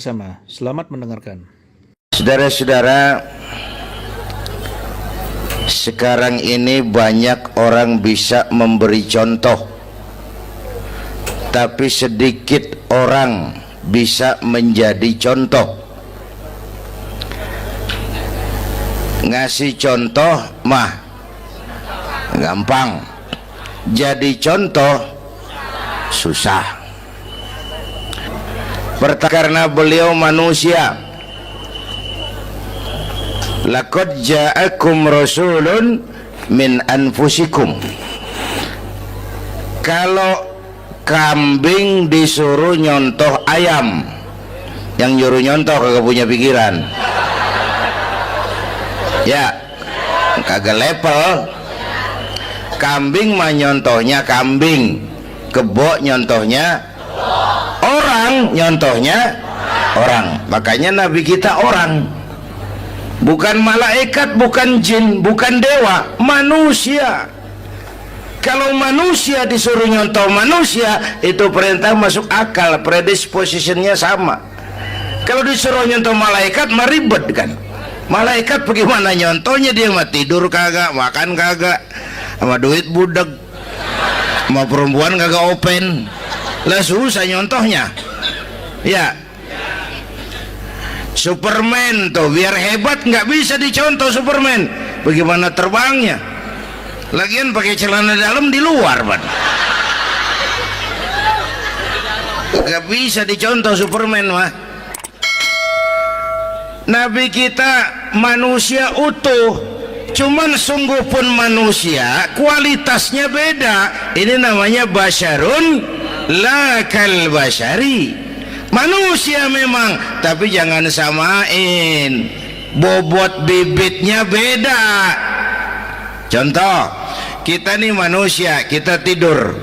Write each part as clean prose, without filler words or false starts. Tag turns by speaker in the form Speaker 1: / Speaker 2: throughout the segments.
Speaker 1: Sama, selamat mendengarkan.
Speaker 2: Saudara-saudara, sekarang ini banyak orang bisa memberi contoh, tapi sedikit orang bisa menjadi contoh. Ngasih contoh mah gampang, jadi contoh susah. Karena beliau manusia. Laqad ja'akum rasulun min anfusikum. Kalau kambing disuruh nyontoh ayam, yang nyuruh nyontoh kagak punya pikiran. Ya, kagak level. Kambing mah nyontohnya kambing, kebo nyontohnya orang, nyontohnya orang. Makanya Nabi kita orang, bukan malaikat, bukan jin, bukan dewa, manusia. Kalau manusia disuruh nyontoh manusia, itu perintah masuk akal, predispositionnya sama. Kalau disuruh nyontoh malaikat mah ribet kan. Malaikat bagaimana nyontohnya, dia mah tidur kagak, makan kagak, sama duit budeg, sama perempuan kagak open, lah susah nyontohnya. Ya, Superman tuh biar hebat nggak bisa dicontoh Superman, bagaimana terbangnya, lagian pakai celana dalam di luar ban, nggak bisa dicontoh Superman mah. Nabi kita manusia utuh, cuman sungguh pun manusia, kualitasnya beda. Ini namanya basyarun la kal basyari, manusia memang, tapi jangan samain, bobot bibitnya beda. Contoh, kita nih manusia, kita tidur.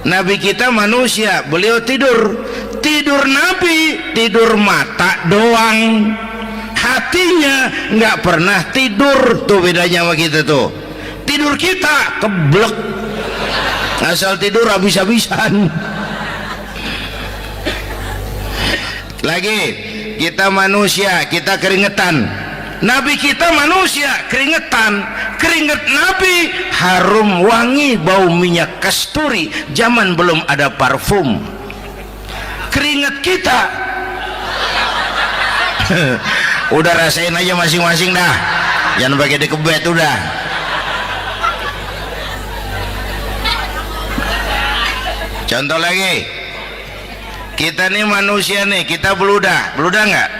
Speaker 2: Nabi kita manusia, beliau tidur. Tidur Nabi, tidur mata doang, hatinya nggak pernah tidur. Tuh bedanya sama kita tuh. Tidur kita keblek, asal tidur habis-habisan. Lagi, kita manusia, kita keringetan. Nabi kita manusia, keringetan. Keringet Nabi harum wangi, bau minyak kasturi, zaman belum ada parfum. Keringet kita udah rasain aja masing-masing dah, jangan pakai dikebet udah. Contoh lagi, kita nih manusia nih, kita beludah nggak?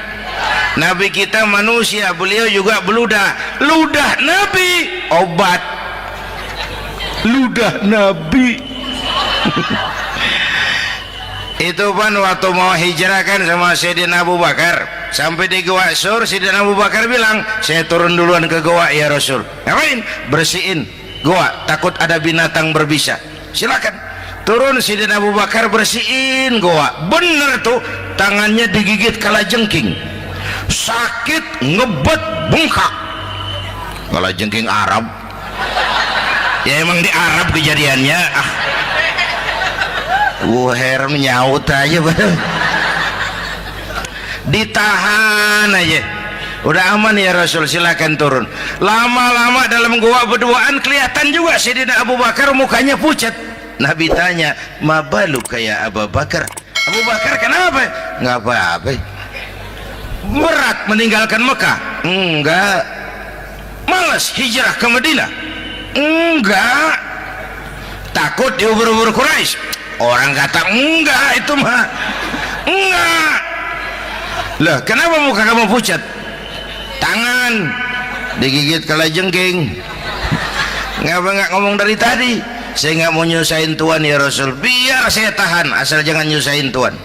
Speaker 2: Nabi kita manusia, beliau juga beludah. Ludah Nabi obat, ludah Nabi itu kan waktu mau hijrah kan sama Sayyidina Abu Bakar, sampai di Gua Sur, Sayyidina Abu Bakar bilang, saya turun duluan ke gua ya Rasul. Ngapain? Bersihin gua, takut ada binatang berbisa. Silakan turun. Sayyidina Abu Bakar bersihin gua, bener tuh, tangannya digigit kalajengking, sakit, ngebet, bengkak. Kalajengking Arab ya, emang di Arab kejadiannya. Herem nyaut aja bener. Ditahan aja, udah aman ya Rasul, silakan turun. Lama-lama dalam gua berduaan kelihatan juga Sayyidina Abu Bakar mukanya pucat. Nabi tanya, mabalu kayak Abu Bakar? Abu Bakar kenapa? Nggak apa-apa. Berat meninggalkan Mekah? Enggak. Malas hijrah ke Madinah? Enggak. Takut diubur-ubur Quraisy? Orang kata enggak, itu mah enggak. Lah kenapa muka kamu pucat? Tangan digigit kalajengking. Ngapa nggak ngomong dari tadi? Saya nggak mau nyusahin Tuhan ya Rasul, biar saya tahan, asal jangan nyusahin Tuhan.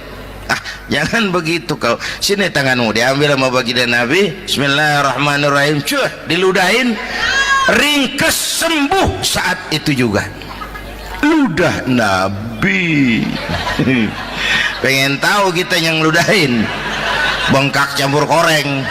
Speaker 2: Jangan begitu kau. Sini tanganmu, diambil sama baginda Nabi. Bismillahirrahmanirrahim. Cuh, diludahin, ringkes, sembuh saat itu juga. Ludah Nabi. Pengen tahu kita yang ludahin, bengkak campur koreng.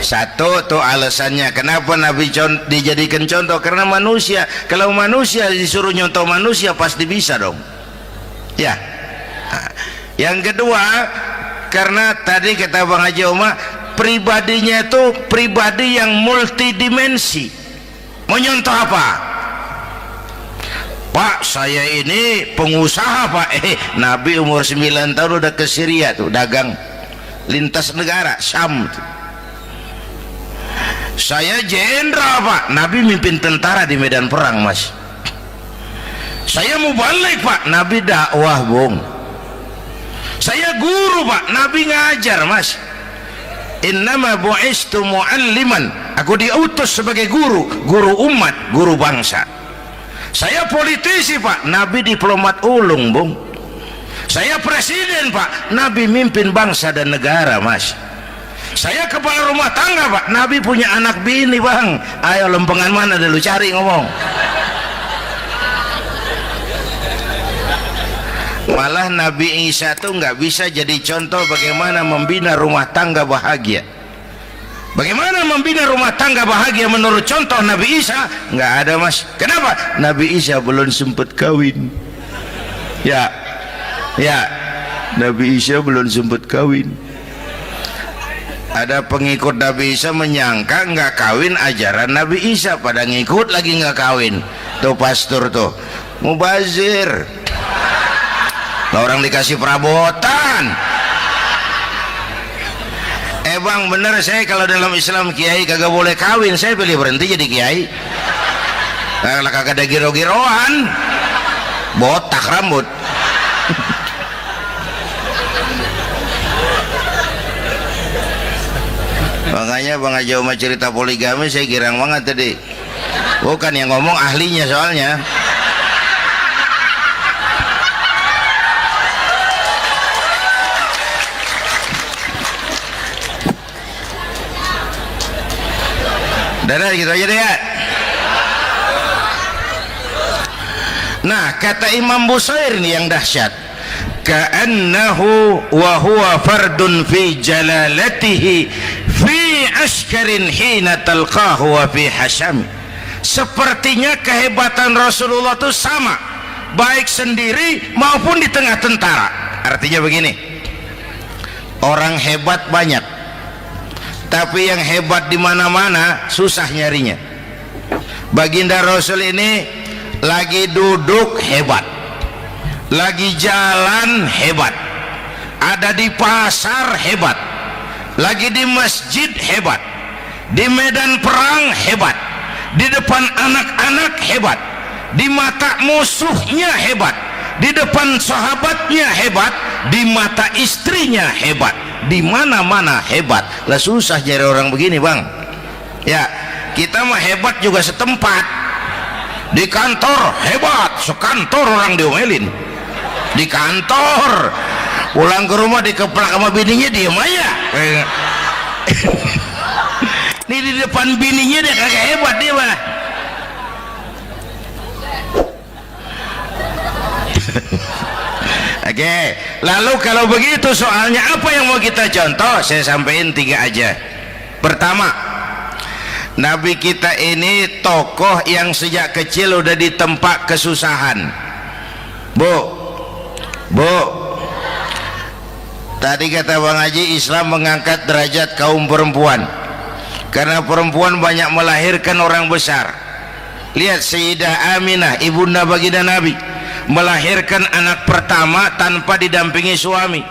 Speaker 2: Satu tuh alasannya kenapa Nabi dijadikan contoh, karena manusia. Kalau manusia disuruh nyontoh manusia pasti bisa dong. Ya. Nah, yang kedua, karena tadi kata Bang Haji Oma, pribadinya itu pribadi yang multidimensi. Menyontoh apa? Pak, saya ini pengusaha Pak. Nabi umur 9 tahun udah ke Syria tuh, dagang lintas negara, Syam tuh. Saya jenderal Pak, Nabi mimpin tentara di medan perang Mas. Saya mau balik Pak, Nabi dakwah Bung. Saya guru Pak, Nabi ngajar Mas. Innama bu'istu mu'alliman, aku diutus sebagai guru, guru umat, guru bangsa. Saya politisi Pak, Nabi diplomat ulung Bung. Saya presiden Pak, Nabi mimpin bangsa dan negara Mas. Saya kepala rumah tangga Pak, Nabi punya anak bini Bang. Ayo lempengan mana dulu cari ngomong. Malah Nabi Isa tuh nggak bisa jadi contoh bagaimana membina rumah tangga bahagia. Bagaimana membina rumah tangga bahagia menurut contoh Nabi Isa? Nggak ada Mas. Kenapa? Nabi Isa belum sempat kawin. Ya, Nabi Isa belum sempat kawin. Ada pengikut Nabi Isa menyangka nggak kawin ajaran Nabi Isa, pada ngikut lagi nggak kawin. Tuh pastor tuh mubazir. Nah, orang dikasih perabotan. Bang bener, saya kalau dalam Islam kiai kagak boleh kawin, saya pilih berhenti jadi kiai. Kalau kagak ada giro-giroan, botak rambut. Makanya Bang Haji Oma cerita poligami saya girang banget tadi. Bukan yang ngomong ahlinya soalnya. Dadah gitu aja deh ya. Nah, kata Imam Busair ini yang dahsyat. Ka'annahu wa huwa fardun fi jalalatihi fi askarin hina talqahu wa fi hasham. Sepertinya kehebatan Rasulullah itu sama, baik sendiri maupun di tengah tentara. Artinya begini, orang hebat banyak, tapi yang hebat di mana-mana susah nyarinya. Baginda Rasul ini lagi duduk hebat, lagi jalan hebat, ada di pasar hebat, lagi di masjid hebat, di medan perang hebat, di depan anak-anak hebat, di mata musuhnya hebat, di depan sahabatnya hebat, di mata istrinya hebat, di mana-mana hebat. Lah susah nyari orang begini Bang. Ya, kita mah hebat juga setempat. Di kantor hebat, sekantor orang diomelin. Di kantor, pulang ke rumah dikeplak sama bininya diem aja. Ini di depan bininya dia kagak hebat dia mah. Oke, lalu kalau begitu soalnya apa yang mau kita contoh? Saya sampaikan 3 aja. Pertama, Nabi kita ini tokoh yang sejak kecil udah ditempa kesusahan. Bu, tadi kata Bang Haji, Islam mengangkat derajat kaum perempuan karena perempuan banyak melahirkan orang besar. Lihat Sayyidah Aminah, ibunda baginda Nabi, melahirkan anak pertama tanpa didampingi suami.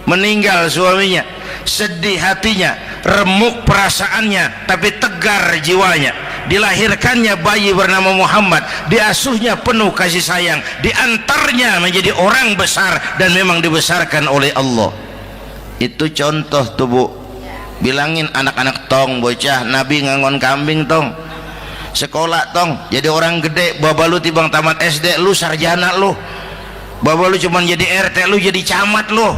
Speaker 2: Meninggal suaminya, sedih hatinya, remuk perasaannya, tapi tegar jiwanya. Dilahirkannya bayi bernama Muhammad, diasuhnya penuh kasih sayang, diantarnya menjadi orang besar dan memang dibesarkan oleh Allah. Itu contoh tuh Bu. Bilangin anak-anak tong, bocah Nabi ngangon kambing tong, sekolah tong, jadi orang gede. Baba lu tibang tamat SD, lu sarjana lu. Baba lu cuman jadi RT, lu jadi camat lu.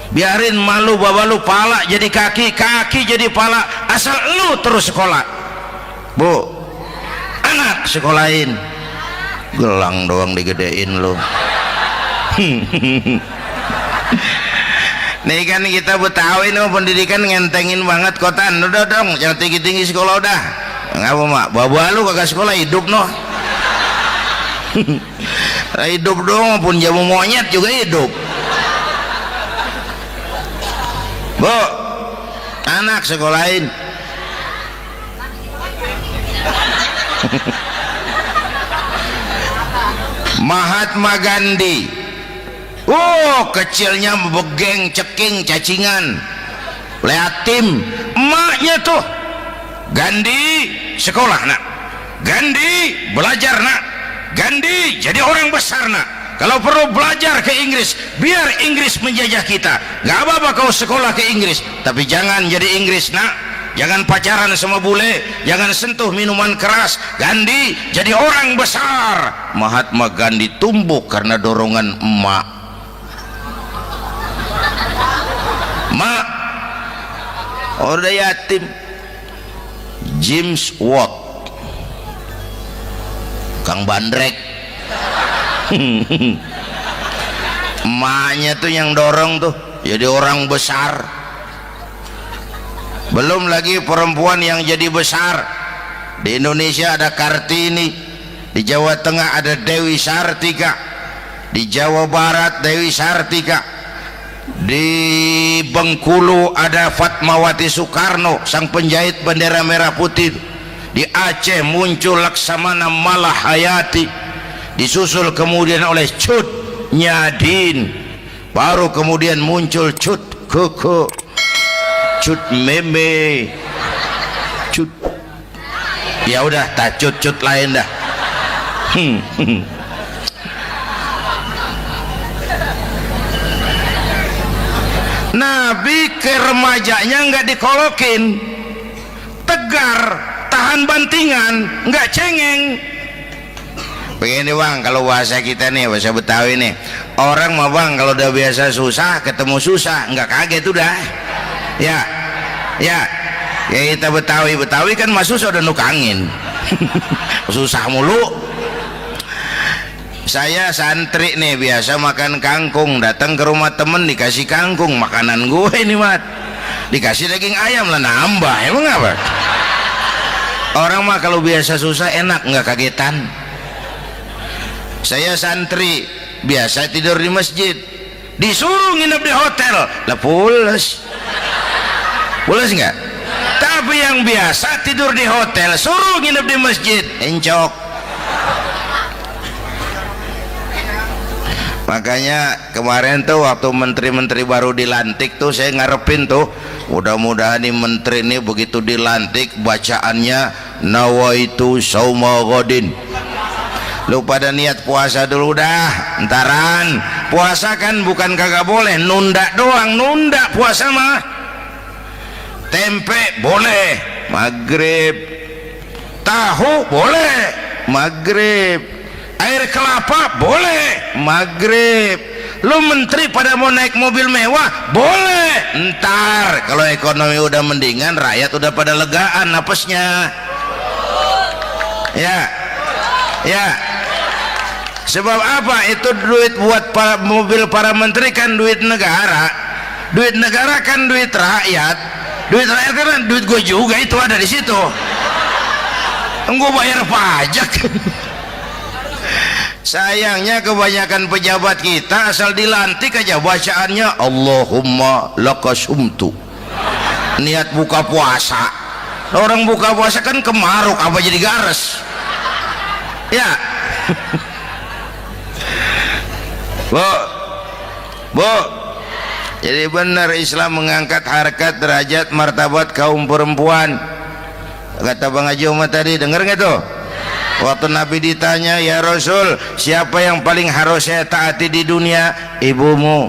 Speaker 2: Biarin malu baba lu, pala jadi kaki, kaki jadi pala, asal lu terus sekolah. Bu, anak sekolahin, gelang doang digedein lu. Nih kan kita Betawi nih pendidikan ngentengin banget kotaan. Udah dong, jangan tinggi-tinggi sekolah udah. Ngapa mak? Baba lu kagak sekolah hidup noh. Hidup dong pun jamu monyet juga hidup. Bu, anak sekolahin. Mahatma Gandhi. Oh, kecilnya begeng, ceking, cacingan, liatim. Emaknya tuh, Gandhi sekolah nak, Gandhi belajar nak, Gandhi jadi orang besar nak. Kalau perlu belajar ke Inggris, biar Inggris menjajah kita. Gak apa-apa kau sekolah ke Inggris, tapi jangan jadi Inggris nak. Jangan pacaran sama bule, jangan sentuh minuman keras. Gandhi jadi orang besar. Mahatma Gandhi tumbuh karena dorongan emak. Mak, udah yatim. James Watt, Kang Bandrek. Emaknya tuh yang dorong tuh jadi orang besar. Belum lagi perempuan yang jadi besar. Di Indonesia ada Kartini, di Jawa Tengah ada Dewi Sartika, di Jawa Barat Dewi Sartika, di Bengkulu ada Fatmawati Soekarno, sang penjahit bendera merah putih. Di Aceh muncul Laksamana Malahayati, disusul kemudian oleh Cut Nyadin, baru kemudian muncul Cut Koko, Cut Meme, Cut, ya udah tak cut lain dah. Nabi ke remajanya nggak dikolokin, tegar, tahan bantingan, nggak cengeng. Begini bang, kalau bahasa kita nih, bahasa Betawi nih, orang mah bang kalau udah biasa susah ketemu susah nggak kaget udah. Ya kita Betawi kan masuk udah nukangin. Susah mulu. Saya santri nih biasa makan kangkung, datang ke rumah temen dikasih kangkung, makanan gue ini mat, dikasih daging ayam lah nambah, emang apa? Orang mah kalau biasa susah enak nggak kagetan. Saya santri biasa tidur di masjid, disuruh nginep di hotel lah pules nggak? Tapi yang biasa tidur di hotel suruh nginep di masjid encok. Makanya kemarin tuh waktu menteri-menteri baru dilantik tuh saya ngarepin tuh, mudah-mudahan nih menteri ini begitu dilantik bacaannya nawaitu sauma ghadin. Lu pada niat puasa dulu dah, entaran. Puasa kan bukan kagak boleh, nunda doang, nunda puasa mah. Tempe boleh maghrib, tahu boleh maghrib, air kelapa boleh maghrib. Lu menteri pada mau naik mobil mewah boleh, ntar kalau ekonomi udah mendingan, rakyat udah pada legaan napasnya. Ya sebab apa? Itu duit buat mobil para menteri kan duit negara. Duit negara kan duit rakyat. Duit rakyat kan duit gue juga, itu ada di situ. Gue bayar pajak. Sayangnya kebanyakan pejabat kita asal dilantik aja bacaannya Allahumma lakasumtu. Niat buka puasa. Orang buka puasa kan kemaruk, apa jadi gares? Ya. Bu, jadi benar Islam mengangkat harkat, derajat, martabat kaum perempuan. Kata Bang Haji Umar tadi, dengar nggak tuh? Waktu Nabi ditanya, ya Rasul, siapa yang paling harus saya taati di dunia? Ibumu.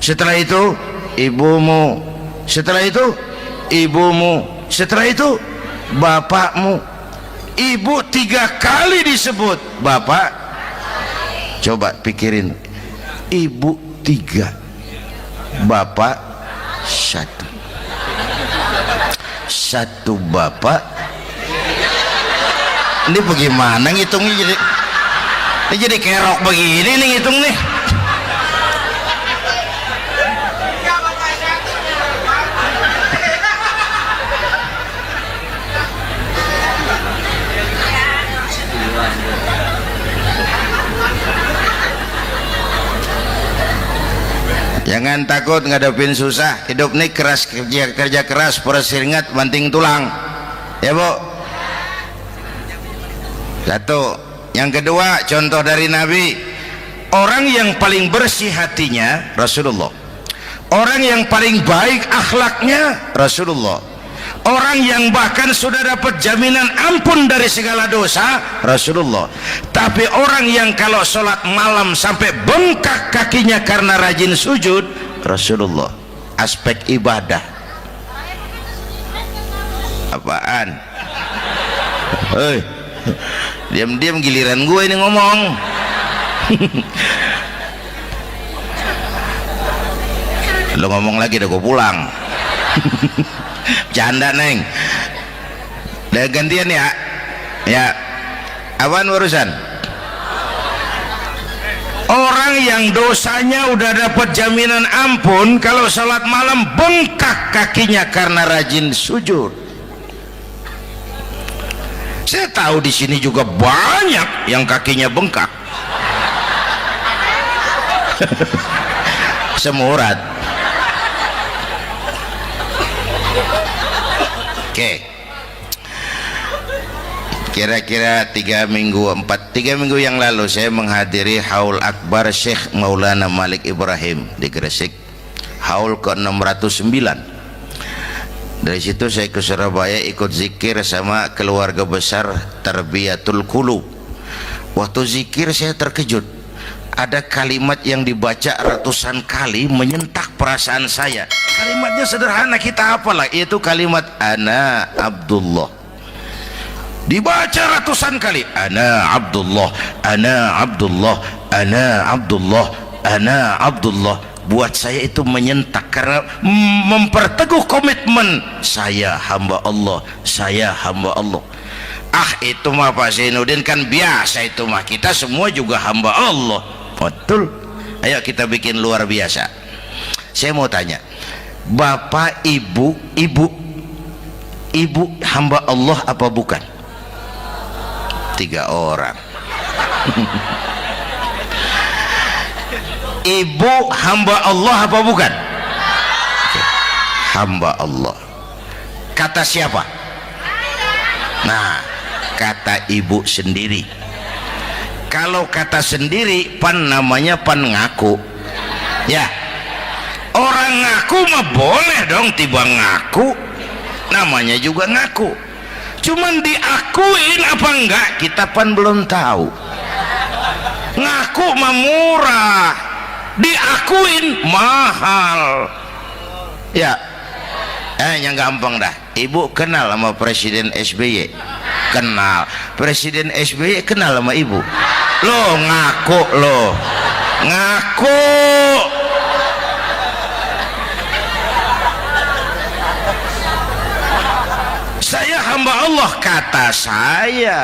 Speaker 2: Setelah itu, ibumu. Setelah itu, ibumu. Setelah itu, bapakmu. Ibu 3 kali disebut, bapak. Coba pikirin, ibu 3, bapak 1 bapak. Ini bagaimana ngitungnya? Jadi kerok begini nih ngitung nih. Jangan takut ngadepin susah. Hidup nih keras, kerja keras, perseringat banting tulang. Ya Bu. Satu. Yang kedua, contoh dari Nabi, orang yang paling bersih hatinya Rasulullah, orang yang paling baik akhlaknya Rasulullah, orang yang bahkan sudah dapat jaminan ampun dari segala dosa Rasulullah. Tapi orang yang kalau sholat malam sampai bengkak kakinya karena rajin sujud Rasulullah. Aspek ibadah apaan? Hei, diam-diam giliran gue ini ngomong. Lo ngomong lagi dah gue pulang. Canda neng. Udah gantian ya. Ya. Apaan urusan? Orang yang dosanya udah dapat jaminan ampun, kalau sholat malam bengkak kakinya karena rajin sujud. Saya tahu di sini juga banyak yang kakinya bengkak. Semurat. Oke. Kira-kira 3 minggu yang lalu saya menghadiri haul akbar Syekh Maulana Malik Ibrahim di Gresik, haul ke-609. Dari situ saya ke Surabaya ikut zikir sama keluarga besar Tarbiyatul Qulub. Waktu zikir saya terkejut, ada kalimat yang dibaca ratusan kali menyentak perasaan saya. Kalimatnya sederhana, kita apalah, yaitu kalimat ana Abdullah. Dibaca ratusan kali, ana Abdullah, ana Abdullah, ana Abdullah, ana Abdullah. Buat saya itu menyentak karena memperteguh komitmen saya hamba Allah, saya hamba Allah. Ah, itu mah Pak Zainuddin kan biasa, itu mah kita semua juga hamba Allah. Betul. Ayo kita bikin luar biasa. Saya mau tanya, Bapak, Ibu hamba Allah apa bukan? 3 orang. Ibu hamba Allah apa bukan? Hamba Allah. Kata siapa? Nah, kata ibu sendiri. Kalau kata sendiri pan namanya pan ngaku. Ya, orang ngaku mah boleh dong, tiba ngaku namanya juga ngaku. Cuman diakuin apa enggak kita pan belum tahu. Ngaku mah murah, diakuin mahal. Ya, yang gampang dah. Ibu kenal sama Presiden SBY? Kenal. Presiden SBY kenal sama ibu? Lo ngaku, lo ngaku. Saya hamba Allah, kata saya.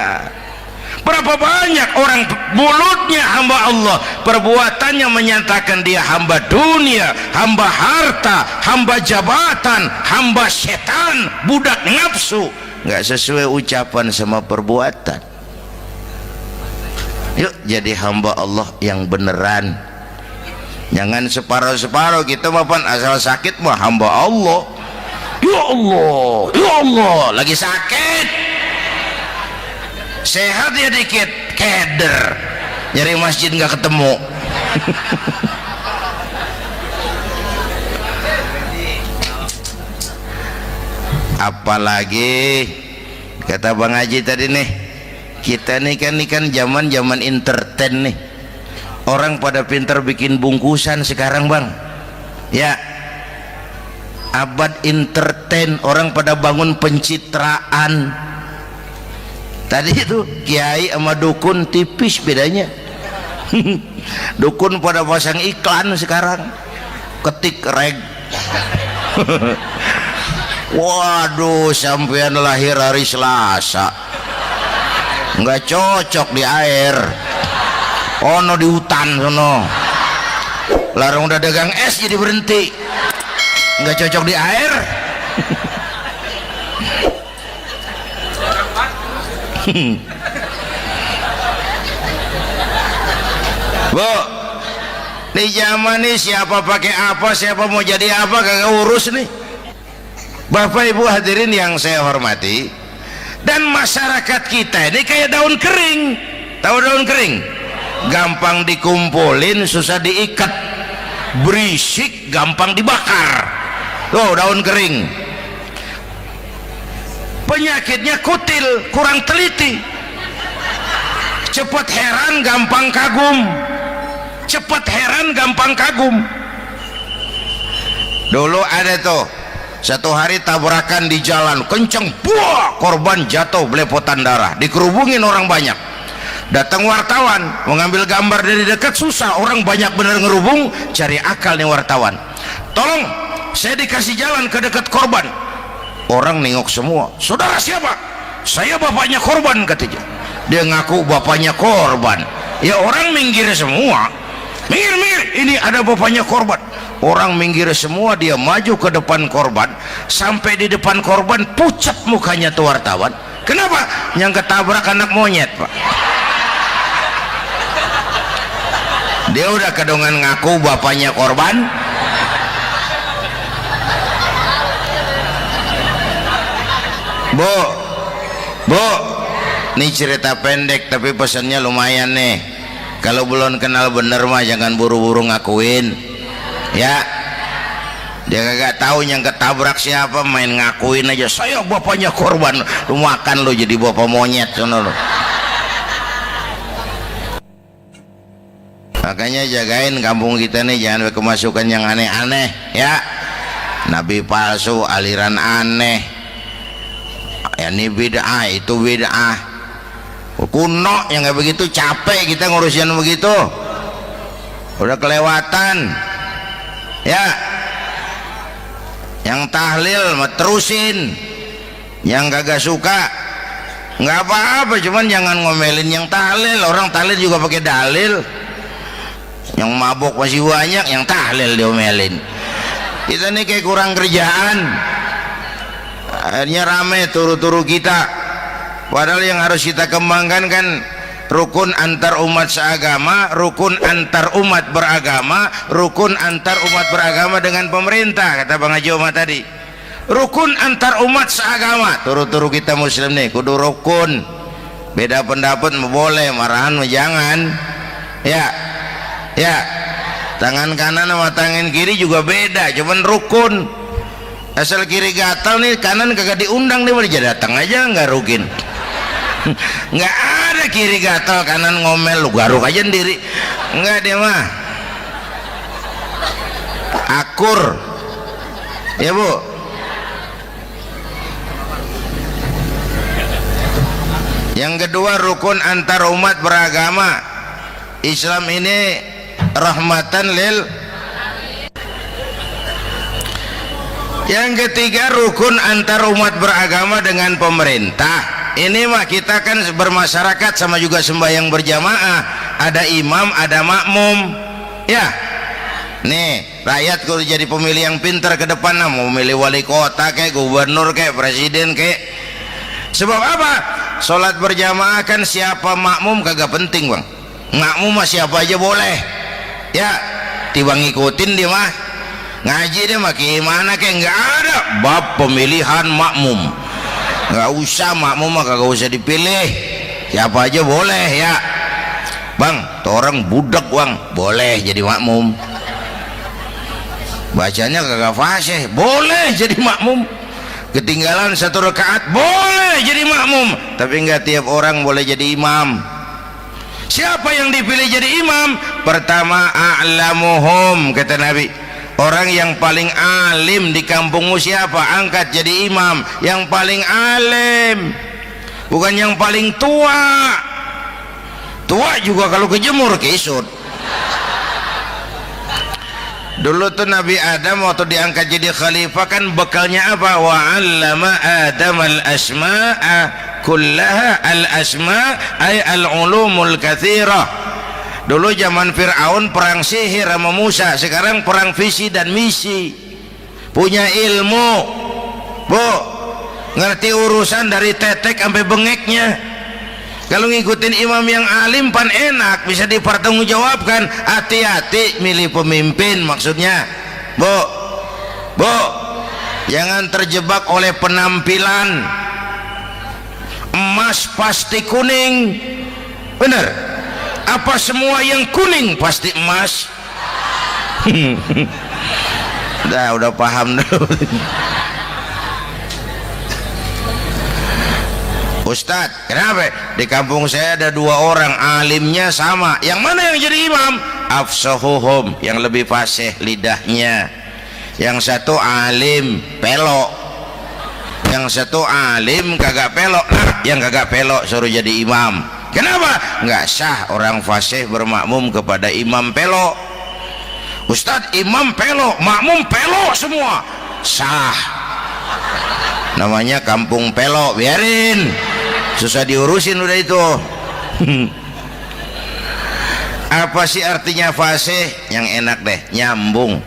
Speaker 2: Berapa banyak orang mulutnya hamba Allah, perbuatannya menyatakan dia hamba dunia, hamba harta, hamba jabatan, hamba setan, budak nafsu. Nggak sesuai ucapan sama perbuatan. Yuk jadi hamba Allah yang beneran. Jangan separuh-separuh. Kita mapan asal sakit mah hamba Allah. Ya Allah, ya Allah, lagi sakit. Sehat ya dikit, keder, nyari masjid nggak ketemu. Apalagi kata Bang Haji tadi nih, kita nih kan zaman entertain nih. Orang pada pintar bikin bungkusan sekarang Bang. Ya, abad entertain, orang pada bangun pencitraan. Tadi itu kiai sama dukun tipis bedanya. Dukun pada pasang iklan sekarang, ketik reg. Waduh, sampean lahir hari Selasa, nggak cocok di air, ono di hutan sono. Larang udah dagang es jadi berhenti, nggak cocok di air. Bu, Di zaman ini siapa pakai apa, siapa mau jadi apa kagak urus nih. Bapak Ibu hadirin yang saya hormati, dan masyarakat kita ini kayak daun kering. Tahu daun kering? Gampang dikumpulin, susah diikat, berisik, gampang dibakar. Tuh daun kering. Penyakitnya kutil, kurang teliti, cepat heran, gampang kagum. Cepat heran, gampang kagum. Dulu ada tuh satu hari tabrakan di jalan kenceng, buah, korban jatuh belepotan darah, dikerubungin orang banyak. Datang wartawan mengambil gambar dari dekat, susah, orang banyak bener ngerubung. Cari akal nih wartawan, tolong saya dikasih jalan ke dekat korban. Orang nengok semua, saudara siapa? Saya bapaknya korban, katanya. Dia ngaku bapaknya korban. Ya orang minggir semua, minggir, ini ada bapaknya korban. Orang minggir semua, dia maju ke depan korban. Sampai di depan korban pucat mukanya tuh wartawan. Kenapa? Yang ketabrak anak monyet, Pak. Dia udah kedongan ngaku bapaknya korban. Bu, ini cerita pendek tapi pesannya lumayan nih. Kalau belum kenal bener mah jangan buru-buru ngakuin, ya. Dia kagak tahu yang ketabrak siapa, main ngakuin aja. Saya bapaknya korban. Lu makan lu jadi bapak monyet, sono lu. Makanya jagain kampung kita nih, jangan kemasukan yang aneh-aneh, ya. Nabi palsu, aliran aneh. Ya ini bid'ah, itu bid'ah kuno yang kayak begitu. Capek kita ngurusin begitu, udah kelewatan, ya. Yang tahlil mah terusin, yang kagak suka nggak apa-apa, cuman jangan ngomelin yang tahlil. Orang tahlil juga pakai dalil. Yang mabok masih banyak, yang tahlil diomelin. Kita nih kayak kurang kerjaan, akhirnya rame turu-turu kita. Padahal yang harus kita kembangkan kan rukun antar umat seagama, rukun antar umat beragama, rukun antar umat beragama dengan pemerintah, kata Bang Haji Omar tadi. Rukun antar umat seagama, turu-turu kita muslim nih kudu rukun. Beda pendapat boleh, marahan jangan, ya. Tangan kanan sama tangan kiri juga beda, cuman rukun. Asal kiri gatal nih, kanan kagak diundang, dia boleh datang aja, nggak rukin. Nggak ada kiri gatal kanan ngomel, lu garuk aja sendiri. Nggak, dia mah akur, ya Bu. Yang kedua rukun antar umat beragama. Islam ini rahmatan lil. Yang ketiga rukun antar umat beragama dengan pemerintah. Ini mah kita kan bermasyarakat sama juga sembahyang berjamaah, ada imam ada makmum, ya. Nih rakyat kudu jadi pemilih yang pintar ke depan, mau milih wali kota kayak gubernur kayak presiden kayak. Sebab apa? Sholat berjamaah kan siapa makmum kagak penting, Bang. Makmum mah siapa aja boleh, ya. Tiba ngikutin dia mah, ngaji dia mah gimana kayak nggak ada bab pemilihan makmum. Nggak usah, makmum mah kagak usah dipilih, siapa aja boleh, ya. Bang, tuh orang budak, Bang, boleh jadi makmum. Bacanya kagak fasih, boleh jadi makmum. Ketinggalan satu rakaat, boleh jadi makmum. Tapi nggak tiap orang boleh jadi imam. Siapa yang dipilih jadi imam? Pertama a'lamuhum, kata Nabi. Orang yang paling alim di kampungmu siapa? Angkat jadi imam. Yang paling alim, bukan yang paling tua. Tua juga kalau kejemur kisut. Dulu tuh Nabi Adam waktu diangkat jadi khalifah kan bekalnya apa? Wa 'allama Adam al-asma'a kullaha. Al-asma' ay al-ulumul katsirah. Dulu zaman Fir'aun perang sihir sama Musa, sekarang perang visi dan misi. Punya ilmu, Bu, ngerti urusan dari tetek sampai bengeknya. Kalau ngikutin imam yang alim pan enak, bisa dipertanggungjawabkan. Hati-hati milih pemimpin, maksudnya bu, jangan terjebak oleh penampilan. Emas pasti kuning, benar? Apa semua yang kuning pasti emas? udah paham dulu. Ustadz, kenapa? Di kampung saya ada 2 orang alimnya sama. Yang mana yang jadi imam? Afsahuhum, yang lebih fasih lidahnya. Yang satu alim pelok, yang satu alim kagak pelok. Nah, yang kagak pelok suruh jadi imam. Kenapa? Nggak sah orang fasih bermakmum kepada imam pelok. Ustadz, imam pelok, makmum pelok semua. Sah. Namanya kampung pelok, biarin, susah diurusin udah itu. Apa sih artinya fasih? Yang enak deh, nyambung.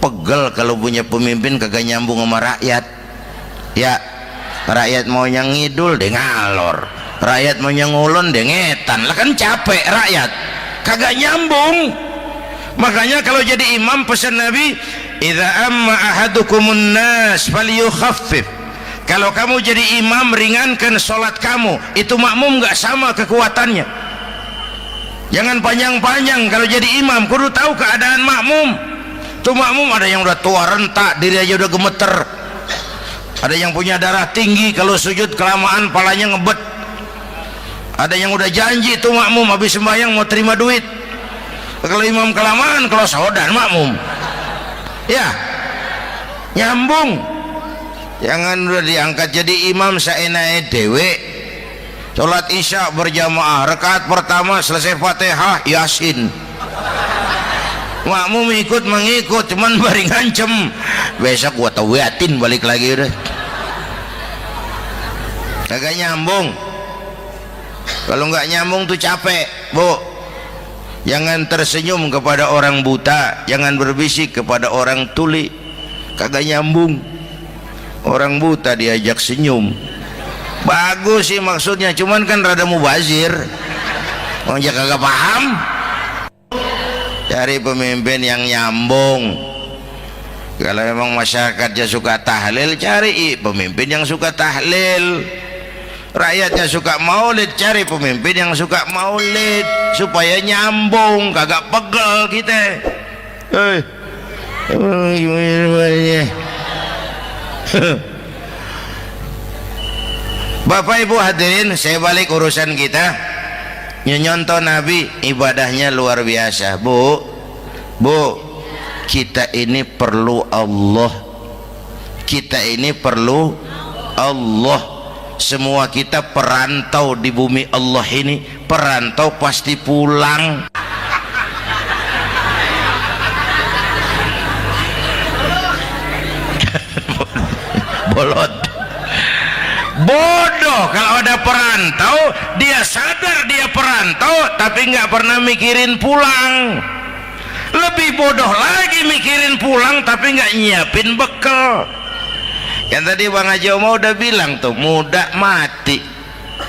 Speaker 2: Pegel kalau punya pemimpin kagak nyambung sama rakyat. Ya, rakyat mau yang ngidul deh ngalor, rakyat mau yang ngulon deh ngetan. Lah kan capek rakyat, kagak nyambung. Makanya kalau jadi imam pesan Nabi, idza amma ahadukumun nas falyukhaffif. Kalau kamu jadi imam, ringankan sholat kamu. Itu makmum nggak sama kekuatannya. Jangan panjang-panjang kalau jadi imam, kudu tahu keadaan makmum. Tuh makmum ada yang udah tua rentak, diri aja udah gemeter. Ada yang punya darah tinggi, kalau sujud kelamaan palanya ngebet. Ada yang udah janji tuh makmum habis sembahyang mau terima duit. Kalau imam kelamaan, kalau saudan makmum. Ya, nyambung. Jangan udah diangkat jadi imam saenake dewe. Salat isya berjamaah, rakaat pertama selesai Fatihah Yasin. Makmum ikut mengikut, cuman bari ngancem. Besok gua tawiatin balik lagi udah. Kagak nyambung. Kalau nggak nyambung tuh capek, Bu. Jangan tersenyum kepada orang buta, jangan berbisik kepada orang tuli. Kagak nyambung. Orang buta diajak senyum, bagus sih maksudnya, cuman kan rada mubazir. Orang kagak paham. Cari pemimpin yang nyambung. Kalau memang masyarakatnya suka tahlil, cari pemimpin yang suka tahlil. Rakyatnya suka maulid, cari pemimpin yang suka maulid, supaya nyambung, kagak pegel kita. Bapak Ibu hadirin, saya balik urusan kita. Nyontoh Nabi ibadahnya luar biasa. Bu, kita ini perlu Allah. Kita ini perlu Allah. Semua kita perantau di bumi Allah ini. Perantau pasti pulang. Bolot, bodoh kalau ada perantau. Dia sadar dia perantau tapi nggak pernah mikirin pulang. Lebih bodoh lagi mikirin pulang tapi nggak nyiapin bekal. Yang tadi Bang Haji Omah udah bilang tuh, muda mati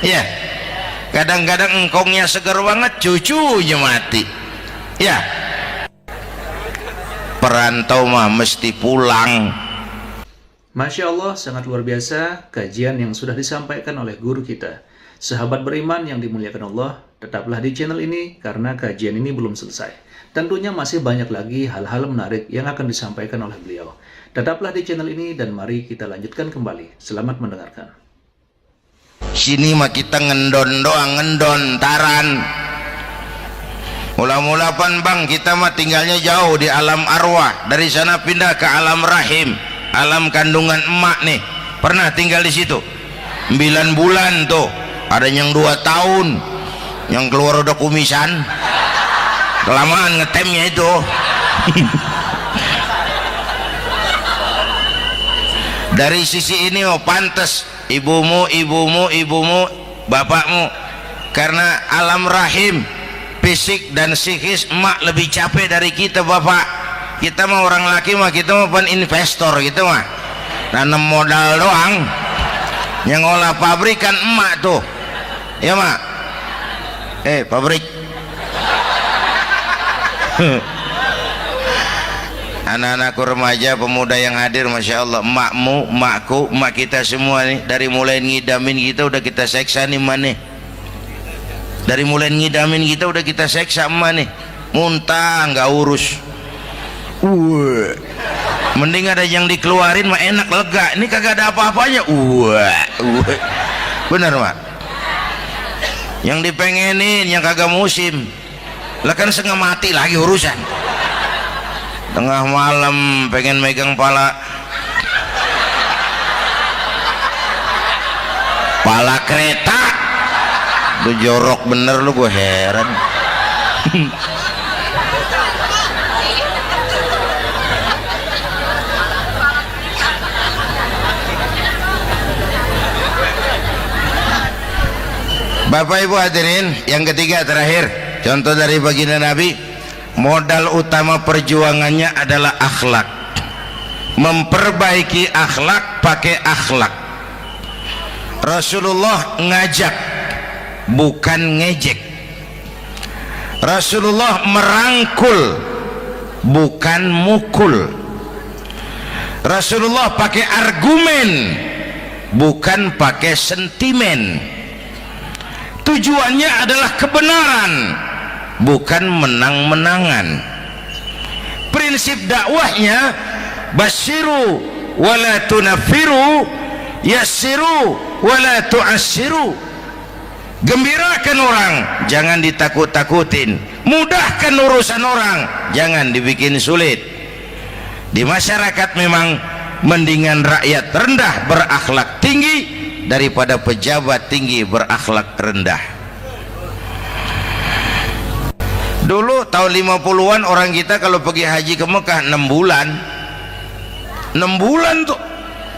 Speaker 2: ya. Kadang-kadang engkongnya seger banget, cucunya mati ya. Perantau mah mesti pulang.
Speaker 1: Masya Allah, sangat luar biasa kajian yang sudah disampaikan oleh guru kita. Sahabat beriman yang dimuliakan Allah, tetaplah di channel ini karena kajian ini belum selesai. Tentunya masih banyak lagi hal-hal menarik yang akan disampaikan oleh beliau. Tetaplah di channel ini dan mari kita lanjutkan kembali. Selamat mendengarkan.
Speaker 2: Sini mah kita ngendon doang, ngendon taran. Mula-mula pan Bang, kita mah tinggalnya jauh di alam arwah. Dari sana pindah ke alam rahim, alam kandungan emak nih. Pernah tinggal di situ 9 bulan tuh. Ada yang 2 tahun, yang keluar udah kumisan, kelamaan ngetemnya itu. Dari sisi ini mau pantas ibumu, bapakmu, karena alam rahim fisik dan psikis emak lebih capek dari kita bapak. Kita mah orang laki mah, kita mah pan investor gitu mah, nanam modal doang. Yang olah pabrikan emak tuh. Ya mak. Pabrik. Anak-anakku remaja, pemuda yang hadir, masya Allah, emakmu, emakku, emak kita semua nih, dari mulai ngidamin kita udah kita seksa nih mana. Dari mulai ngidamin kita udah kita seksa emak nih, muntah nggak urus. Mending ada yang dikeluarin mah enak, lega. Ini kagak ada apa-apanya. Bener mak. Yang dipengenin yang kagak musim, lah kan setengah mati lagi urusan. Tengah malam pengen megang pala kereta, lu jorok bener lu, gue heran. Bapak Ibu hadirin, yang ketiga terakhir, contoh dari baginda Nabi, modal utama perjuangannya adalah akhlak. Memperbaiki akhlak, pakai akhlak. Rasulullah ngajak, bukan ngejek. Rasulullah merangkul, bukan mukul. Rasulullah pakai argumen, bukan pakai sentimen. Tujuannya adalah kebenaran, bukan menang-menangan. Prinsip dakwahnya basyiru wala tunafiru, yassiru wala tu'assiru. Gembirakan orang, jangan ditakut-takutin. Mudahkan urusan orang, jangan dibikin sulit. Di masyarakat memang mendingan rakyat rendah berakhlak tinggi daripada pejabat tinggi berakhlak rendah. Dulu tahun 50-an orang kita kalau pergi haji ke Mekah 6 bulan. 6 bulan tuh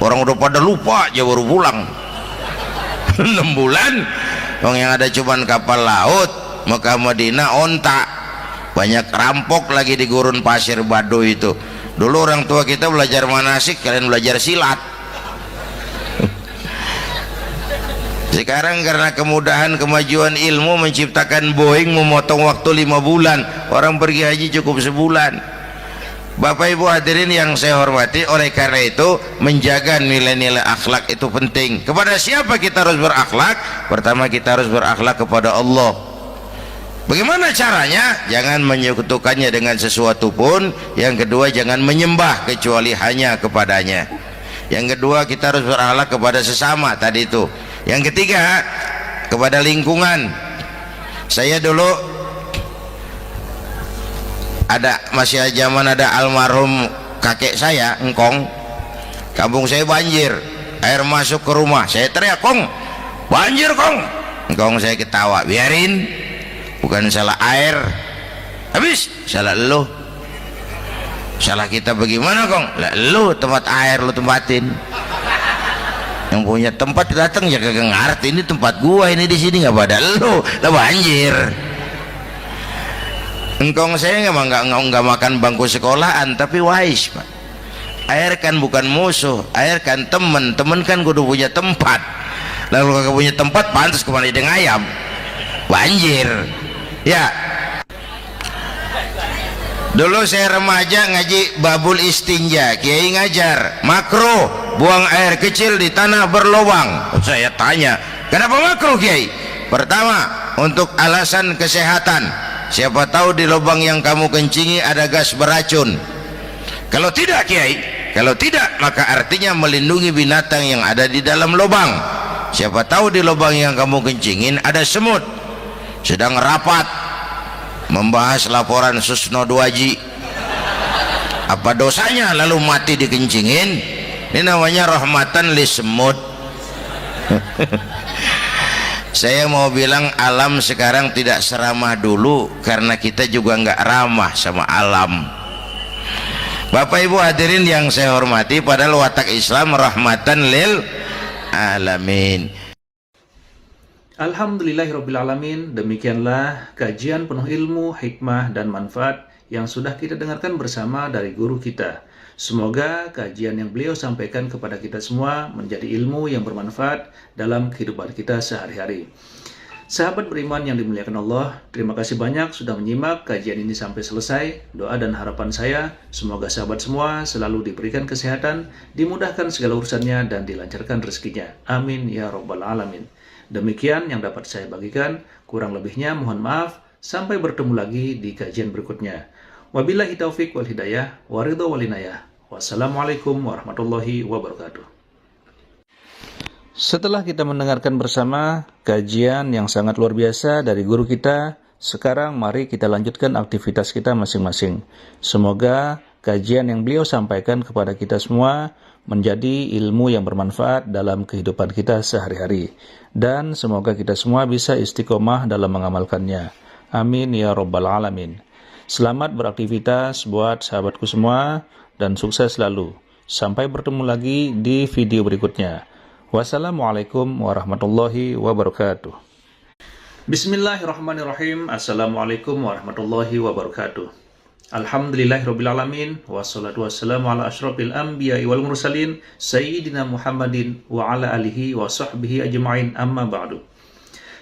Speaker 2: orang udah pada lupa aja baru pulang. 6 bulan orang yang ada cuman kapal laut, Mekah Madinah onta, banyak rampok lagi di gurun pasir Baduy itu. Dulu orang tua kita belajar manasik, kalian belajar silat. Sekarang karena kemudahan kemajuan ilmu menciptakan Boeing memotong waktu 5 bulan, orang pergi haji cukup sebulan. Bapak Ibu hadirin yang saya hormati, oleh karena itu menjaga nilai-nilai akhlak itu penting. Kepada siapa kita harus berakhlak? Pertama, kita harus berakhlak kepada Allah. Bagaimana caranya? Jangan menyekutukannya dengan sesuatu pun. Yang kedua, jangan menyembah kecuali hanya kepadanya. Yang kedua, kita harus berakhlak kepada sesama tadi itu. Yang ketiga, kepada lingkungan. Saya dulu masih zaman ada almarhum kakek saya, engkong. Kampung saya banjir, air masuk ke rumah. Saya teriak, "Kong, banjir Kong." Engkong saya ketawa, "Biarin, bukan salah air, habis salah lo." "Salah kita bagaimana Kong?" "Lah lo tempat air lo tempatin. Yang punya tempat datang ya kagak ngerti, ini tempat gua, ini di sini nggak pada lo, lah banjir." Engkong saya nggak makan bangku sekolahan, tapi wise Pak. Air kan bukan musuh, air kan temen kan kudu punya tempat. Lalu kagak punya tempat, pantas kemana ide ngayam, banjir. Ya, dulu saya remaja ngaji babul istinja, kiai ngajar makro buang air kecil di tanah berlubang. Saya tanya, kenapa makro kiai? Pertama, untuk alasan kesehatan. Siapa tahu di lubang yang kamu kencingi ada gas beracun. Kalau tidak kiai, kalau tidak maka artinya melindungi binatang yang ada di dalam lubang. Siapa tahu di lubang yang kamu kencingin ada semut sedang rapat membahas laporan Susno 2Ji. Apa dosanya lalu mati dikencingin? Ini namanya rahmatan li semut. Saya mau bilang alam sekarang tidak seramah dulu karena kita juga nggak ramah sama alam. Bapak Ibu hadirin yang saya hormati, padahal watak Islam rahmatan lil alamin.
Speaker 1: Alhamdulillahirrabbilalamin. Demikianlah kajian penuh ilmu, hikmah, dan manfaat yang sudah kita dengarkan bersama dari guru kita. Semoga kajian yang beliau sampaikan kepada kita semua menjadi ilmu yang bermanfaat dalam kehidupan kita sehari-hari. Sahabat beriman yang dimuliakan Allah, terima kasih banyak sudah menyimak kajian ini sampai selesai. Doa dan harapan saya, semoga sahabat semua selalu diberikan kesehatan, dimudahkan segala urusannya, dan dilancarkan rezekinya. Amin ya Rabbal Alamin. Demikian yang dapat saya bagikan, kurang lebihnya mohon maaf. Sampai bertemu lagi di kajian berikutnya. Wabillahi taufiq wal hidayah, waridho wal inayah. Wassalamualaikum warahmatullahi wabarakatuh. Setelah kita mendengarkan bersama kajian yang sangat luar biasa dari guru kita, sekarang mari kita lanjutkan aktivitas kita masing-masing. Semoga kajian yang beliau sampaikan kepada kita semua menjadi ilmu yang bermanfaat dalam kehidupan kita sehari-hari. Dan semoga kita semua bisa istiqomah dalam mengamalkannya. Amin ya Rabbal Alamin. Selamat beraktivitas buat sahabatku semua dan sukses selalu. Sampai bertemu lagi di video berikutnya. Wassalamualaikum warahmatullahi wabarakatuh. Bismillahirrahmanirrahim. Assalamualaikum warahmatullahi wabarakatuh. Alhamdulillahirrabbilalamin. Wassalatu wassalamu ala ashrafil anbiya wal mursalin Sayyidina Muhammadin wa ala alihi wa sahbihi ajma'in, amma ba'du.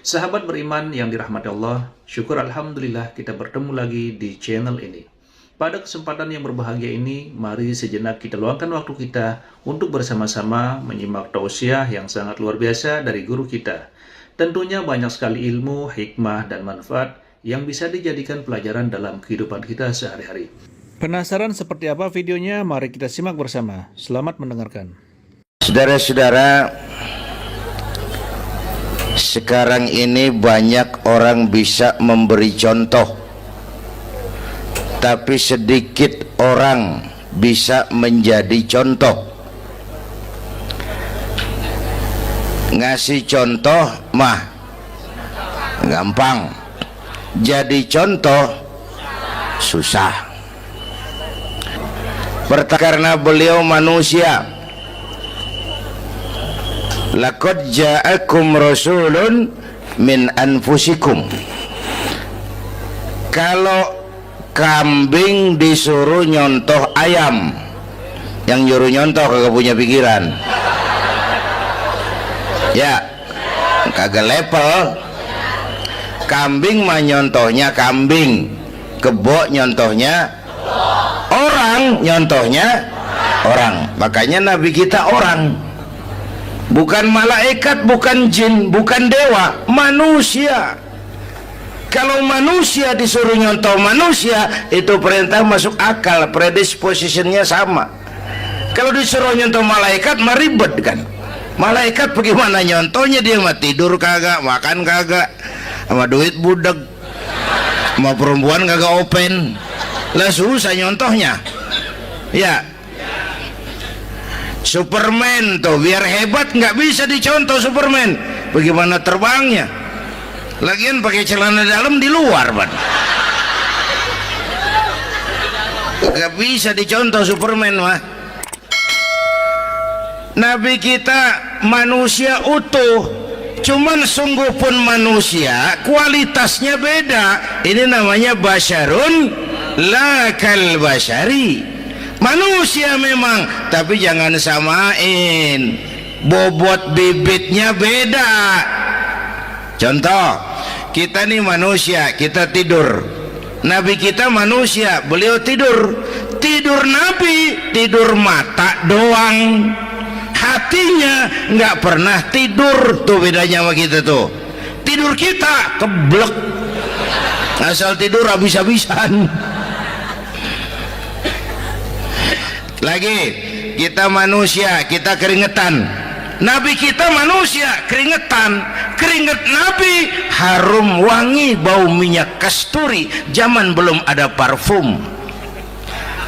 Speaker 1: Sahabat beriman yang dirahmati Allah, syukur alhamdulillah kita bertemu lagi di channel ini. Pada kesempatan yang berbahagia ini, mari sejenak kita luangkan waktu kita untuk bersama-sama menyimak tausiah yang sangat luar biasa dari guru kita. Tentunya banyak sekali ilmu, hikmah, dan manfaat yang bisa dijadikan pelajaran dalam kehidupan kita sehari-hari. Penasaran seperti apa videonya? Mari kita simak bersama. Selamat mendengarkan.
Speaker 2: Saudara-saudara, sekarang ini banyak orang bisa memberi contoh, tapi sedikit orang bisa menjadi contoh. Ngasih contoh mah gampang, jadi contoh susah. Karena beliau manusia. Laqad ja'akum rasulun min anfusikum. Kalau kambing disuruh nyontoh ayam, yang nyuruh nyontoh kagak punya pikiran, ya kagak level. Kambing mah nyontohnya kambing, kebo nyontohnya orang, nyontohnya orang. Makanya Nabi kita orang, bukan malaikat, bukan jin, bukan dewa, manusia. Kalau manusia disuruh nyontoh manusia, itu perintah masuk akal, predispositionnya sama. Kalau disuruh nyontoh malaikat, mah ribet kan. Malaikat bagaimana nyontohnya? Dia mah tidur kagak, makan kagak, sama duit budak, sama perempuan kagak open, lah susah nyontohnya. Ya, Superman tuh biar hebat nggak bisa dicontoh Superman. Bagaimana terbangnya? Lagian pakai celana dalam di luar, Pak. Gak bisa dicontoh Superman mah. Nabi kita manusia utuh, cuman sungguh pun manusia, kualitasnya beda. Ini namanya basyarun la kal basyari. Manusia memang, tapi jangan samain, bobot bibitnya beda. Contoh, kita nih manusia, kita tidur. Nabi kita manusia, beliau tidur. Tidur Nabi, tidur mata doang, hatinya nggak pernah tidur. Tuh bedanya sama kita tuh. Tidur kita keblek, asal tidur habis-habisan. Lagi, kita manusia, kita keringetan. Nabi kita manusia, keringetan. Keringet Nabi harum wangi, bau minyak kasturi, zaman belum ada parfum.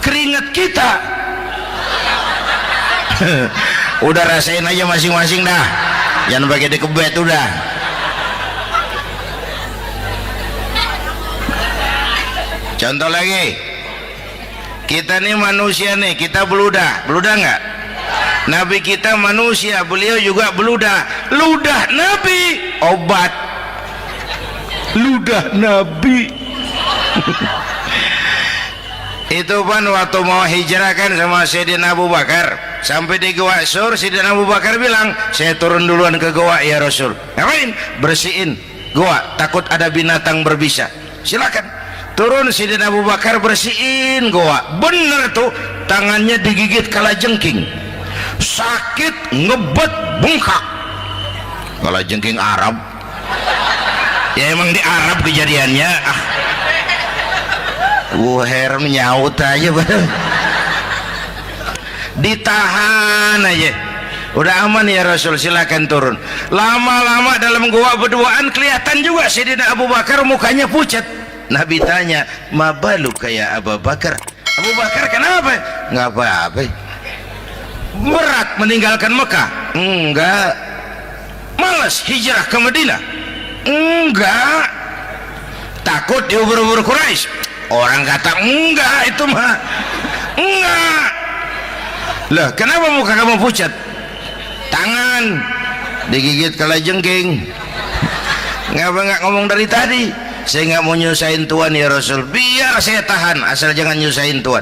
Speaker 2: Keringet kita udah rasain aja masing-masing dah, jangan pakai dikebet udah. Contoh lagi, kita nih manusia nih, kita beludah nggak? Nabi kita manusia, beliau juga beludah. Ludah Nabi obat, ludah Nabi. Itu kan waktu mau hijrah kan sama Sayyidina Abu Bakar, sampai di Gua Sur, Sayyidina Abu Bakar bilang, saya turun duluan ke gua ya Rasul. Ngapain? Bersihin goa, takut ada binatang berbisa. Silakan turun. Sidina Abu Bakar bersihin goa, bener tuh, tangannya digigit kalajengking, sakit, ngebet, bengkak. Kalajengking Arab ya, emang di Arab kejadiannya. Herem nyaut aja bener. Ditahan aja, udah aman ya Rasul, silakan turun. Lama-lama dalam gua berduaan kelihatan juga Sayyidina Abu Bakar mukanya pucat. Nabi tanya, mabalu kayak Abu Bakar. Abu Bakar kenapa? Nggak apa-apa. Berat meninggalkan Mekah? Enggak. Malas hijrah ke Madinah? Enggak. Takut diubur-ubur Quraisy? Orang kata enggak, itu mah enggak. Lah kenapa muka kamu pucat? Tangan digigit kalajengking. Ngapa nggak ngomong dari tadi? Saya nggak mau nyusahin Tuhan ya Rasul. Biar saya tahan, asal jangan nyusahin Tuhan.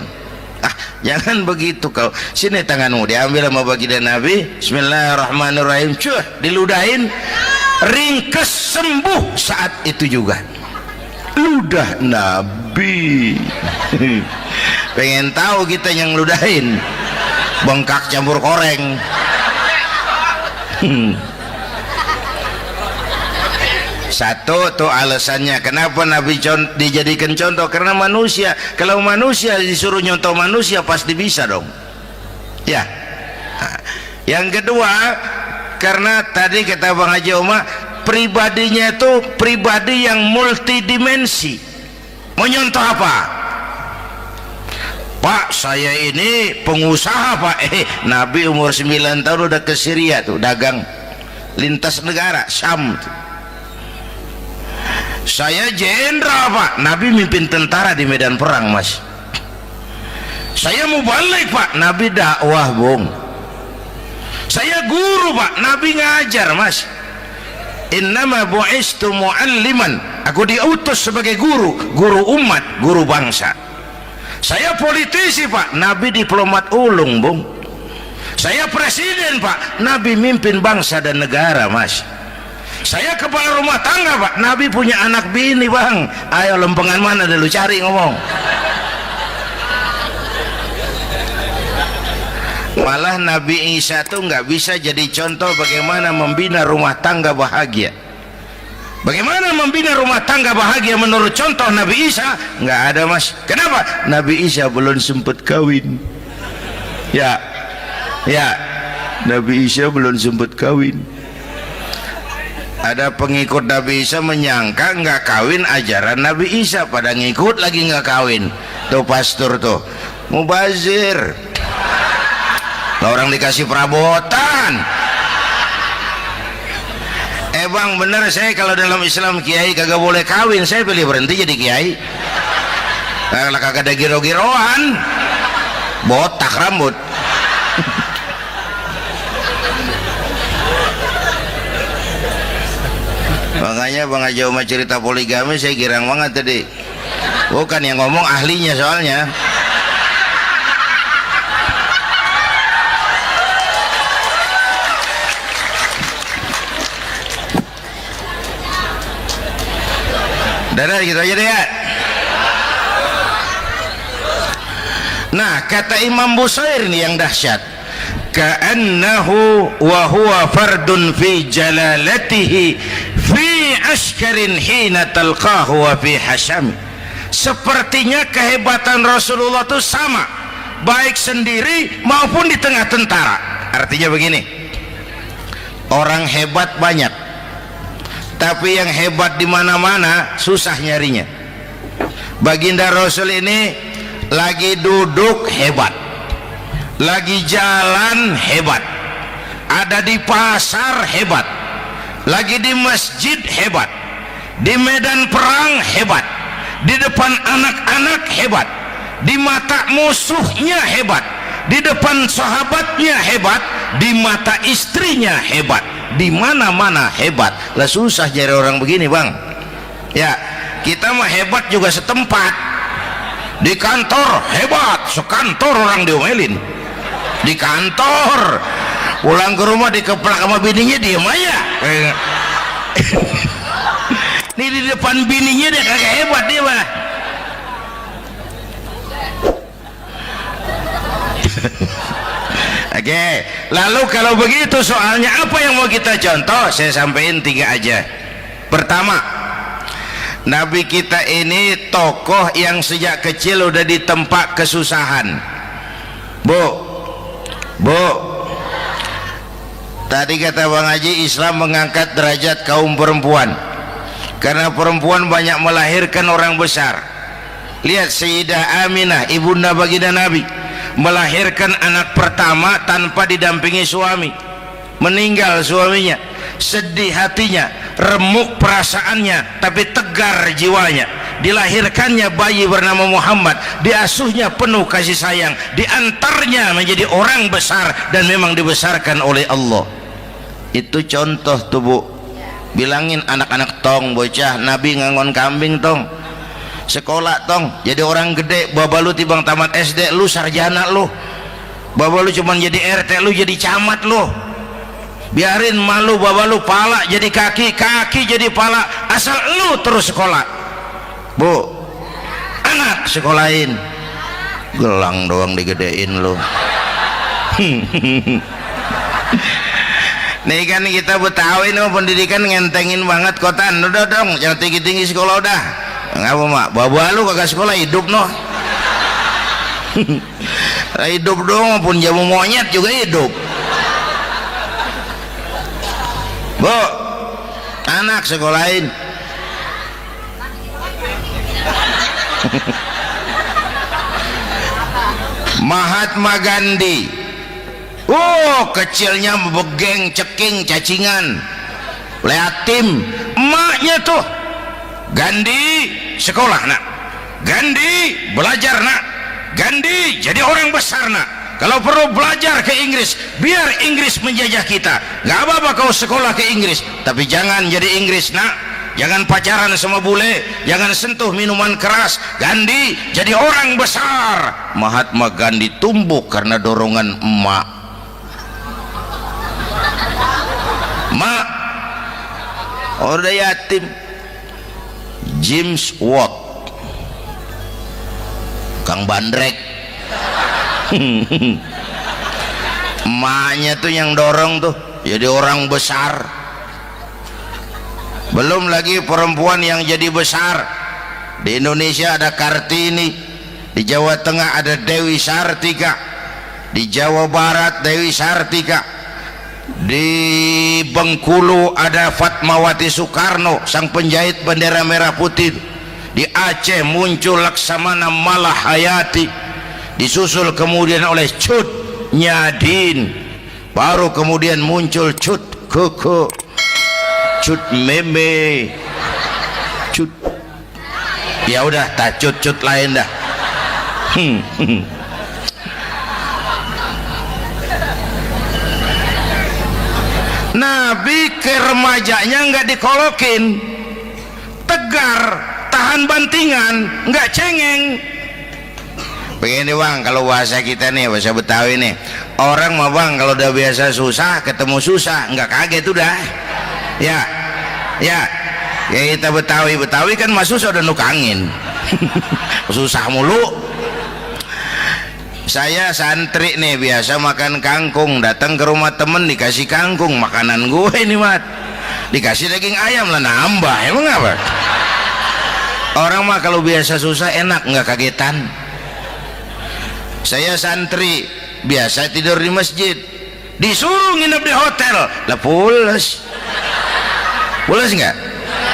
Speaker 2: Jangan begitu kau. Sini tanganmu, diambil sama baginda Nabi. Bismillahirrahmanirrahim. Cuh, diludahin, ringkes, sembuh saat itu juga. Ludah Nabi. Pengen tahu kita yang ludahin, bengkak campur koreng. Satu tuh alasannya kenapa Nabi dijadikan contoh, karena manusia. Kalau manusia disuruh nyontoh manusia pasti bisa dong ya. Yang kedua, karena tadi kata Bang Haji Oma, pribadinya itu pribadi yang multidimensi. Mau nyontoh apa? Pak, saya ini pengusaha Pak. Nabi umur 9 tahun udah ke Syria tuh, dagang lintas negara Syam tuh. Saya jenderal Pak, Nabi mimpin tentara di medan perang Mas. Saya mau balik Pak, Nabi dakwah Bung. Saya guru Pak, Nabi ngajar Mas. Innama bu'istu mu'alliman, aku diutus sebagai guru, guru umat, guru bangsa. Saya politisi Pak, Nabi diplomat ulung Bung. Saya presiden Pak, Nabi mimpin bangsa dan negara Mas. Saya kepala rumah tangga Pak, Nabi punya anak bini Bang. Ayo lempengan mana dulu cari ngomong. Malah Nabi Isa tuh nggak bisa jadi contoh bagaimana membina rumah tangga bahagia. Bagaimana membina rumah tangga bahagia menurut contoh Nabi Isa? Nggak ada Mas. Kenapa? Nabi Isa belum sempat kawin. Ya, Nabi Isa belum sempat kawin. Ada pengikut Nabi Isa menyangka nggak kawin ajaran Nabi Isa, pada ngikut lagi nggak kawin. Tuh pastor tuh mubazir, orang dikasih perabotan. Bang bener, saya kalau dalam Islam kiai kagak boleh kawin, saya pilih berhenti jadi kiai. Kalau kagak ada giro-giroan, botak rambut. Makanya Bang Haji Oma cerita poligami saya girang banget tadi. Bukan yang ngomong ahlinya soalnya. Dadah gitu aja deh ya. Nah kata Imam Busair nih yang dahsyat, ka'annahu wa huwa fardun fi jalalatihi fi askarin hina talqahu wa fi hasham. Sepertinya kehebatan Rasulullah itu sama, baik sendiri maupun di tengah tentara. Artinya begini, orang hebat banyak, tapi yang hebat di mana-mana susah nyarinya. Baginda Rasul ini lagi duduk hebat, lagi jalan hebat, ada di pasar hebat, lagi di masjid hebat, di medan perang hebat, di depan anak-anak hebat, di mata musuhnya hebat, di depan sahabatnya hebat, di mata istrinya hebat, di mana-mana hebat. Lah susah cari orang begini Bang. Ya, kita mah hebat juga setempat. Di kantor hebat, sekantor orang diomelin. Di kantor, pulang ke rumah dikeplak sama bininya diem aja. Ini di depan bininya dia kagak hebat dia mah. Oke, lalu kalau begitu soalnya apa yang mau kita contoh? Saya sampaikan 3 aja. Pertama, Nabi kita ini tokoh yang sejak kecil udah ditempa kesusahan. Bu, tadi kata Bang Haji, Islam mengangkat derajat kaum perempuan karena perempuan banyak melahirkan orang besar. Lihat Sayyidah Aminah, ibunda baginda Nabi, melahirkan anak pertama tanpa didampingi suami. Meninggal suaminya, sedih hatinya, remuk perasaannya, tapi tegar jiwanya. Dilahirkannya bayi bernama Muhammad, diasuhnya penuh kasih sayang, diantarnya menjadi orang besar dan memang dibesarkan oleh Allah. Itu contoh tuh Bu. Bilangin anak-anak tong, bocah, Nabi ngangon kambing tong, sekolah tong, jadi orang gede. Baba lu tibang tamat SD, lu sarjana lu. Baba lu cuman jadi RT, lu jadi camat lu. Biarin malu baba lu, pala jadi kaki, kaki jadi pala, asal lu terus sekolah. Bu, anak sekolahin, gelang doang digedein lu. Nih kan kita Betawi nih pendidikan ngentengin banget kotaan. Udah dong, jangan tinggi-tinggi sekolah udah. Ngapa mak? Baba lu kagak sekolah, hidup noh. Hidup dong, pun jamu monyet juga hidup. Bu, anak sekolahin. Mahatma Gandhi, kecilnya begeng, ceking, cacingan, leatim. Emaknya tuh, Gandhi sekolah nak, Gandhi belajar nak, Gandhi jadi orang besar nak. Kalau perlu belajar ke Inggris, biar Inggris menjajah kita. Gak apa-apa kau sekolah ke Inggris, tapi jangan jadi Inggris nak. Jangan pacaran sama bule, jangan sentuh minuman keras. Gandhi jadi orang besar. Mahatma Gandhi tumbuh karena dorongan emak. Mak, udah yatim. James Watt, Kang Bandrek. Emaknya tuh yang dorong tuh jadi orang besar. Belum lagi perempuan yang jadi besar. Di Indonesia ada Kartini, di Jawa Tengah ada Dewi Sartika, di Jawa Barat Dewi Sartika, di Bengkulu ada Fatmawati Soekarno, sang penjahit bendera merah putih. Di Aceh muncul Laksamana Malahayati, disusul kemudian oleh Cut Nyadin, baru kemudian muncul Cut Koko, Cut Meme, Cut, ya udah tak cut lain dah. Nabi ke remajanya nggak dikolokin, tegar, tahan bantingan, nggak cengeng. Begini bang, kalau bahasa kita nih, bahasa Betawi nih, orang mah bang kalau udah biasa susah ketemu susah nggak kaget udah. Ya kita Betawi kan mah susah udah nukangin. Susah mulu. Saya santri nih biasa makan kangkung, datang ke rumah temen dikasih kangkung, makanan gue ini mat, dikasih daging ayam lah nambah, emang apa? Orang mah kalau biasa susah enak nggak kagetan. Saya santri biasa tidur di masjid, disuruh nginep di hotel lah pules nggak?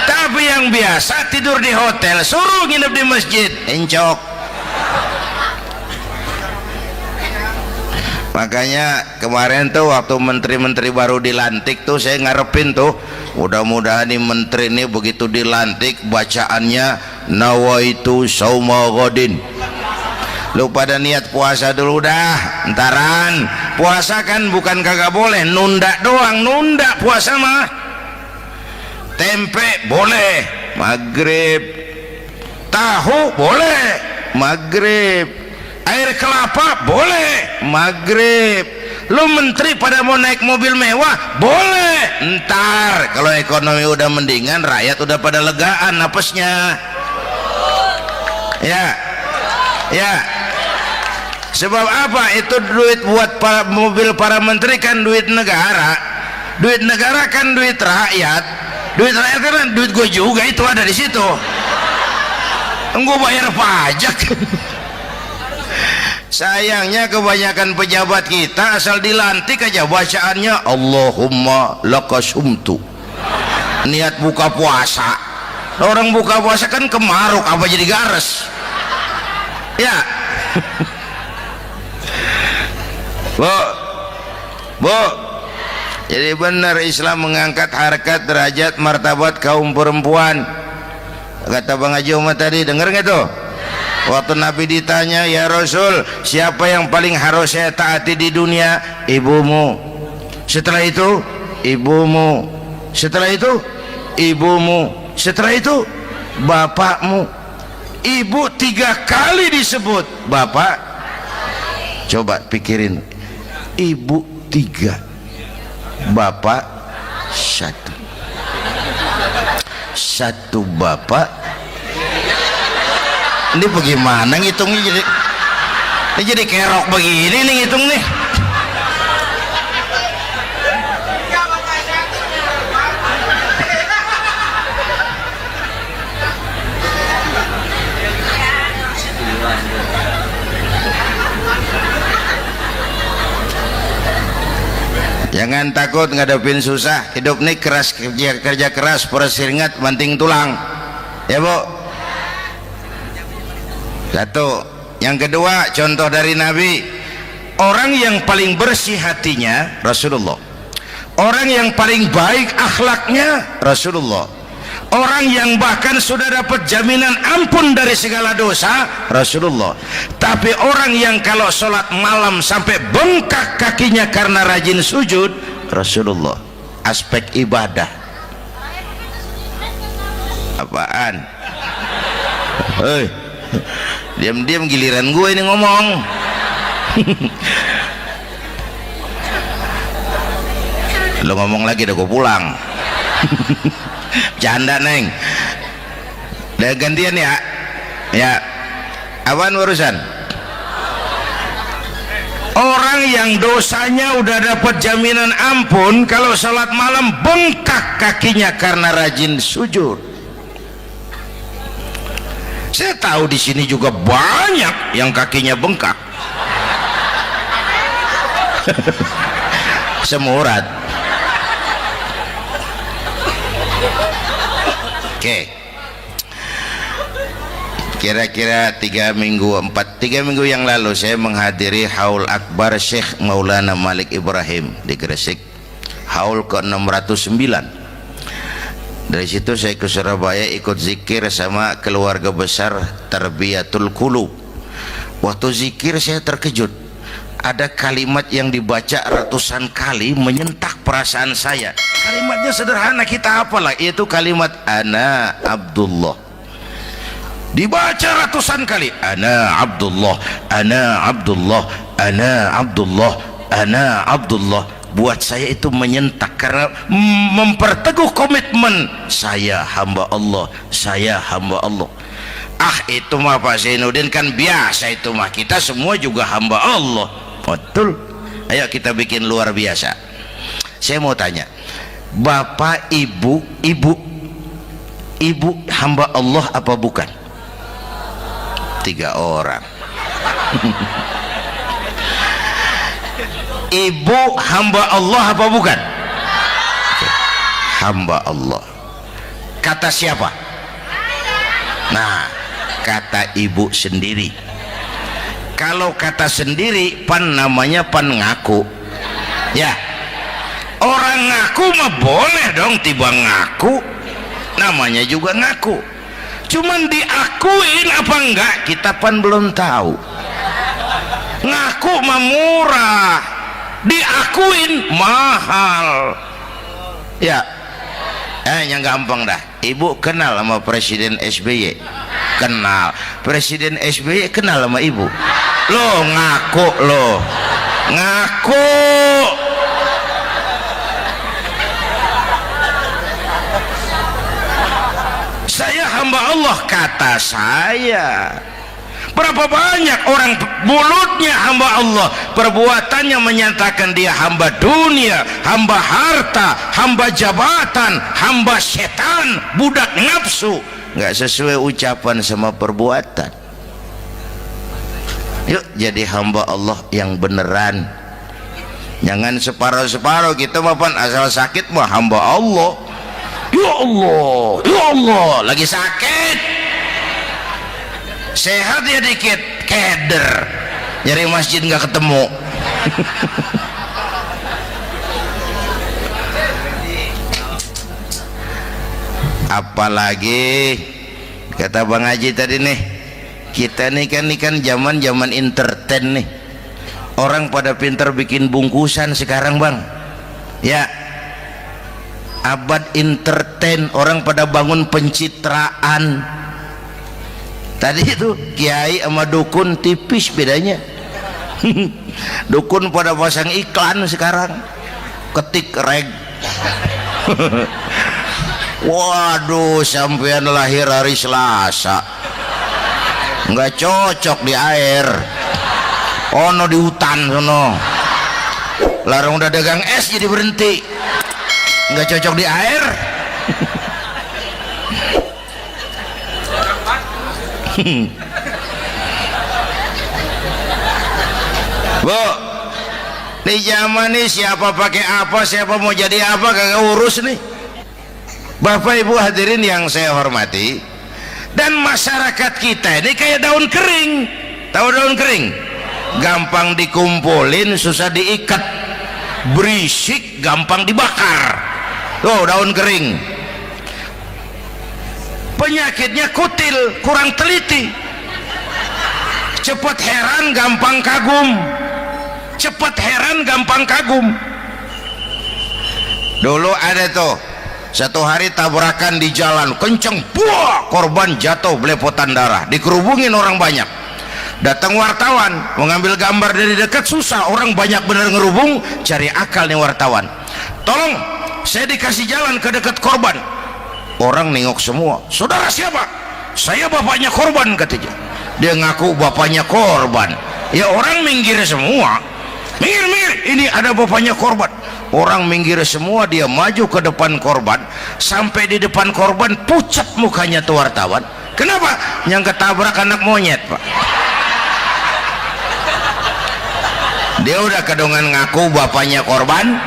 Speaker 2: Tapi yang biasa tidur di hotel suruh nginep di masjid encok. Makanya kemarin tuh waktu menteri-menteri baru dilantik tuh saya ngarepin tuh, mudah-mudahan nih menteri ini begitu dilantik bacaannya nawaitu sauma ghadin. Lu pada niat puasa dulu dah, entaran. Puasa kan bukan kagak boleh, nunda doang, nunda puasa mah. Tempe boleh maghrib, tahu boleh maghrib, air kelapa boleh maghrib, Lu menteri pada mau naik mobil mewah boleh, ntar kalau ekonomi udah mendingan, rakyat udah pada legaan napasnya. Ya, ya. Sebab apa? Itu duit buat mobil para menteri kan duit negara. Duit negara kan duit rakyat. Duit rakyat kan duit gue juga, itu ada di situ. Gue bayar pajak. Sayangnya kebanyakan pejabat kita asal dilantik aja bacaannya Allahumma lakasumtu, niat buka puasa. Orang buka puasa kan kemaruk, apa jadi gares ya. Bu, jadi benar Islam mengangkat harkat, derajat, martabat kaum perempuan. Kata Bang Haji Umar tadi, denger nggak tuh? Waktu Nabi ditanya, ya Rasul, siapa yang paling harus saya taati di dunia? Ibumu. Setelah itu, ibumu. Setelah itu, ibumu. Setelah itu, bapakmu. Ibu 3 kali disebut, bapak. Coba pikirin, ibu 3, bapak 1. 1 bapak. Ini bagaimana ngitungnya, jadi kerok begini nih ngitung nih. Jangan takut ngadepin susah. Hidup nih keras, kerja keras, perseringat banting tulang ya Bu. Satu. Yang kedua, contoh dari Nabi, orang yang paling bersih hatinya Rasulullah, orang yang paling baik akhlaknya Rasulullah, orang yang bahkan sudah dapat jaminan ampun dari segala dosa Rasulullah. Tapi orang yang kalau sholat malam sampai bengkak kakinya karena rajin sujud Rasulullah. Aspek ibadah apaan? Hei, diam-diam giliran gue ini ngomong. Lo ngomong lagi udah gue pulang. Canda neng. Udah gantian ya. Ya. Apaan urusan? Orang yang dosanya udah dapat jaminan ampun, kalau salat malam bengkak kakinya karena rajin sujud. Saya tahu di sini juga banyak yang kakinya bengkak. Semurat. Oke. Kira-kira 3 minggu yang lalu saya menghadiri haul akbar Syekh Maulana Malik Ibrahim di Gresik, haul ke-609. Dari situ saya ke Surabaya ikut zikir sama keluarga besar Tarbiyatul Qulub. Waktu zikir saya terkejut, ada kalimat yang dibaca ratusan kali menyentak perasaan saya. Kalimatnya sederhana, kita apalah, yaitu kalimat ana Abdullah. Dibaca ratusan kali, ana Abdullah, ana Abdullah, ana Abdullah, ana Abdullah. Buat saya itu menyentak karena memperteguh komitmen, saya hamba Allah, saya hamba Allah. Ah, itu mah Pak Zainuddin kan biasa, itu mah kita semua juga hamba Allah. Betul. Ayo kita bikin luar biasa. Saya mau tanya, Bapak, Ibu hamba Allah apa bukan? 3 orang. Ibu hamba Allah apa bukan? Hamba Allah. Kata siapa? Nah, kata ibu sendiri. Kalau kata sendiri, pan namanya pan ngaku. Ya, orang ngaku mah boleh dong, tiba ngaku, namanya juga ngaku. Cuman diakuin apa enggak, kita pan belum tahu. Ngaku mah murah, diakuin mahal. Ya, yang gampang dah. Ibu kenal sama Presiden SBY? Kenal. Presiden SBY kenal sama ibu? Lo ngaku lo. ngaku. Saya hamba Allah, kata saya. Berapa banyak orang mulutnya hamba Allah, perbuatannya menyatakan dia hamba dunia, hamba harta, hamba jabatan, hamba setan, budak nafsu. Nggak sesuai ucapan sama perbuatan. Yuk jadi hamba Allah yang beneran. Jangan separuh-separuh. Kita mapan asal sakit mah hamba Allah. Ya Allah, ya Allah, lagi sakit. Sehat ya dikit, keder. Nyari masjid nggak ketemu. Apalagi kata Bang Haji tadi nih, kita nih kan zaman entertain nih. Orang pada pinter bikin bungkusan sekarang, Bang. Ya, abad entertain, orang pada bangun pencitraan. Tadi itu kiai sama dukun tipis bedanya. Dukun pada pasang iklan sekarang, ketik reg. Waduh, sampean lahir hari Selasa, nggak cocok di air, ono di hutan sono. Larang udah dagang es jadi berhenti, nggak cocok di air. Bu, di zaman nih siapa pakai apa, siapa mau jadi apa kagak urus nih. Bapak Ibu hadirin yang saya hormati, dan masyarakat kita ini kayak daun kering. Tahu daun kering? Gampang dikumpulin, susah diikat, berisik, gampang dibakar. Tuh daun kering. Penyakitnya kutil, kurang teliti, cepat heran, gampang kagum. Cepat heran, gampang kagum. Dulu ada tuh satu hari tabrakan di jalan kenceng, buah, korban jatuh belepotan darah, dikerubungin orang banyak. Datang wartawan mengambil gambar dari dekat, susah, orang banyak bener ngerubung. Cari akal nih wartawan, tolong saya dikasih jalan ke dekat korban. Orang nengok semua, saudara siapa? Saya bapaknya korban, katanya. Dia ngaku bapaknya korban. Ya orang minggir semua, minggir, ini ada bapaknya korban. Orang minggir semua, dia maju ke depan korban. Sampai di depan korban pucat mukanya tuh wartawan. Kenapa? Yang ketabrak anak monyet, Pak. Dia udah kedongan ngaku bapaknya korban.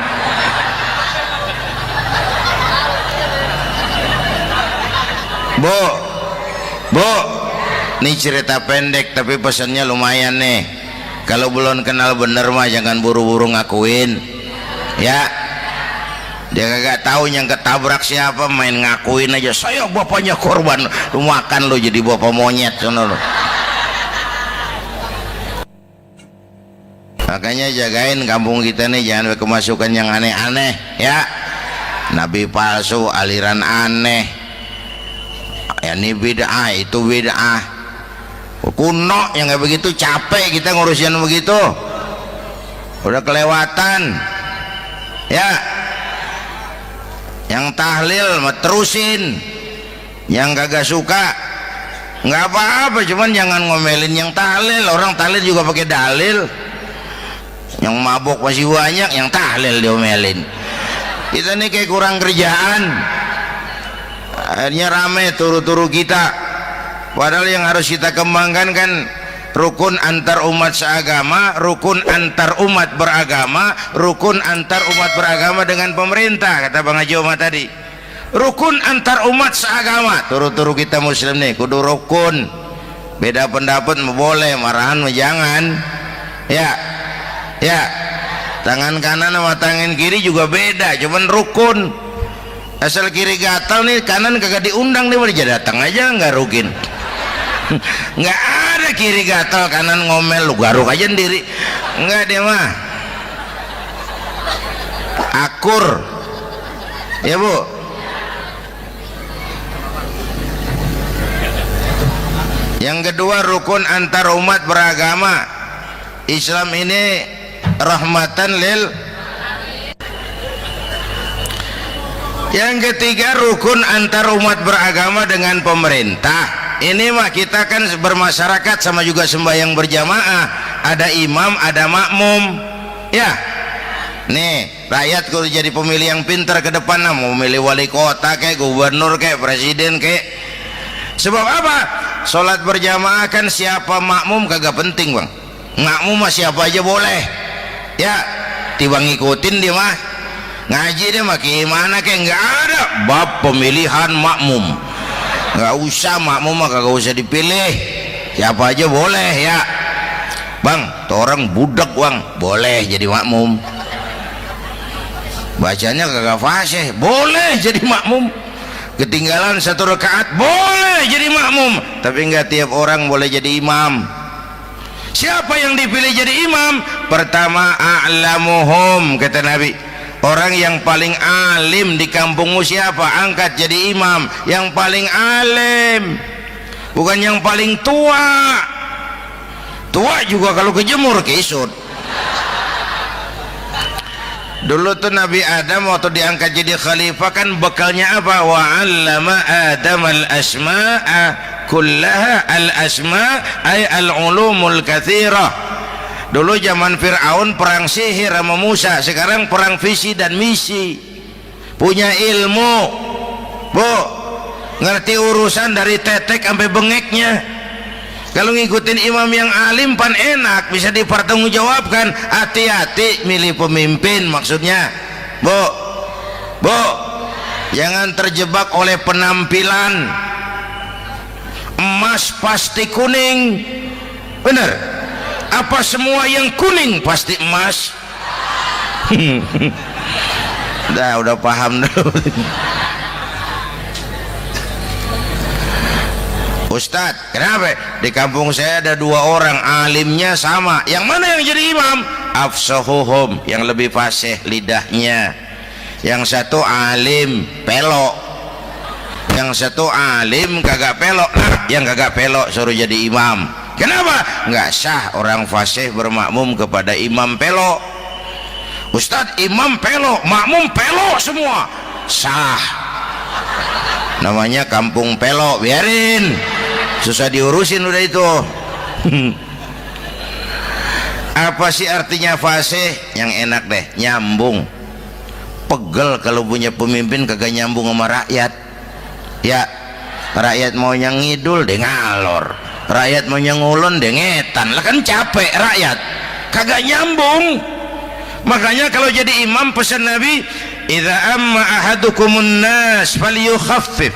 Speaker 2: Bu, ini cerita pendek tapi pesannya lumayan nih. Kalau belum kenal bener mah jangan buru-buru ngakuin. Ya, dia kagak tahu yang ketabrak siapa, main ngakuin aja saya bapaknya korban. Lu makan lu jadi bapak monyet sono lu. Makanya jagain kampung kita nih, jangan kemasukan yang aneh-aneh ya. Nabi palsu, aliran aneh. Ya ini bid'ah, itu bid'ah. Kuno yang kayak begitu, capek kita ngurusin begitu. Udah kelewatan. Ya, yang tahlil mah terusin, yang kagak suka nggak apa-apa, cuman jangan ngomelin yang tahlil. Orang tahlil juga pakai dalil. Yang mabok masih banyak, yang tahlil diomelin. Kita nih kayak kurang kerjaan, akhirnya rame turu-turu kita. Padahal yang harus kita kembangkan kan rukun antar umat seagama, rukun antar umat beragama, rukun antar umat beragama dengan pemerintah, kata Bang Haji Omar tadi. Rukun antar umat seagama, turu-turu kita muslim nih kudu rukun. Beda pendapat boleh, marahan jangan. Ya, tangan kanan sama tangan kiri juga beda, cuman rukun. Asal kiri gatal nih, kanan kagak diundang, dia datang aja nggak rukin. Nggak ada kiri gatal kanan ngomel, lu garuk aja sendiri. Nggak, dia mah akur ya Bu. Yang kedua, rukun antar umat beragama. Islam ini rahmatan lil. Yang ketiga, rukun antar umat beragama dengan pemerintah. Ini mah kita kan bermasyarakat sama juga sembahyang berjamaah, ada imam ada makmum ya. Nih rakyat kudu jadi pemilih yang pintar ke depan, mau memilih wali kota kayak gubernur kayak presiden kayak. Sebab apa? Sholat berjamaah kan siapa makmum kagak penting bang, makmum mah siapa aja boleh ya, tiba ngikutin dia mah ngaji dia mah gimana kayak nggak ada bab pemilihan makmum, nggak usah makmum mah kagak usah dipilih, siapa aja boleh ya bang. Tuh orang budak bang boleh jadi makmum, bacanya kagak fasih boleh jadi makmum, ketinggalan satu rakaat boleh jadi makmum, tapi nggak tiap orang boleh jadi imam. Siapa yang dipilih jadi imam? Pertama, a'lamuhum, kata Nabi, orang yang paling alim di kampungmu siapa? Angkat jadi imam. Yang paling alim, bukan yang paling tua. Tua juga kalau kejemur kisut. Dulu tuh Nabi Adam waktu diangkat jadi khalifah kan bekalnya apa? Wa 'allama Adam al-asma'a kullaha. Al-asma' ay al-ulumul katsirah. Dulu zaman Fir'aun perang sihir sama Musa, sekarang perang visi dan misi. Punya ilmu, bu, ngerti urusan dari tetek sampai bengeknya. Kalau ngikutin imam yang alim pan enak, bisa dipertanggungjawabkan. Hati-hati milih pemimpin, maksudnya bu, jangan terjebak oleh penampilan. Emas pasti kuning, bener? Apa semua yang kuning pasti emas? Udah paham dulu. Ustadz, kenapa? Di kampung saya ada dua orang alimnya sama. Yang mana yang jadi imam? Afsahuhum, yang lebih fasih lidahnya. Yang satu alim pelok, yang satu alim kagak pelok. Nah, yang kagak pelok suruh jadi imam. Kenapa? Nggak sah orang fasih bermakmum kepada imam pelok. Ustadz, imam pelok, makmum pelok semua. Sah. Namanya kampung pelok, biarin. Susah diurusin udah itu. Apa sih artinya fasih? Yang enak deh, nyambung. Pegel kalau punya pemimpin kagak nyambung sama rakyat. Ya, rakyat mau yang ngidul deh ngalor, rakyat mau yang ngulon deh ngetan. Lah kan capek rakyat, kagak nyambung. Makanya kalau jadi imam pesan Nabi, idza amma ahadukumun nas falyukhaffif.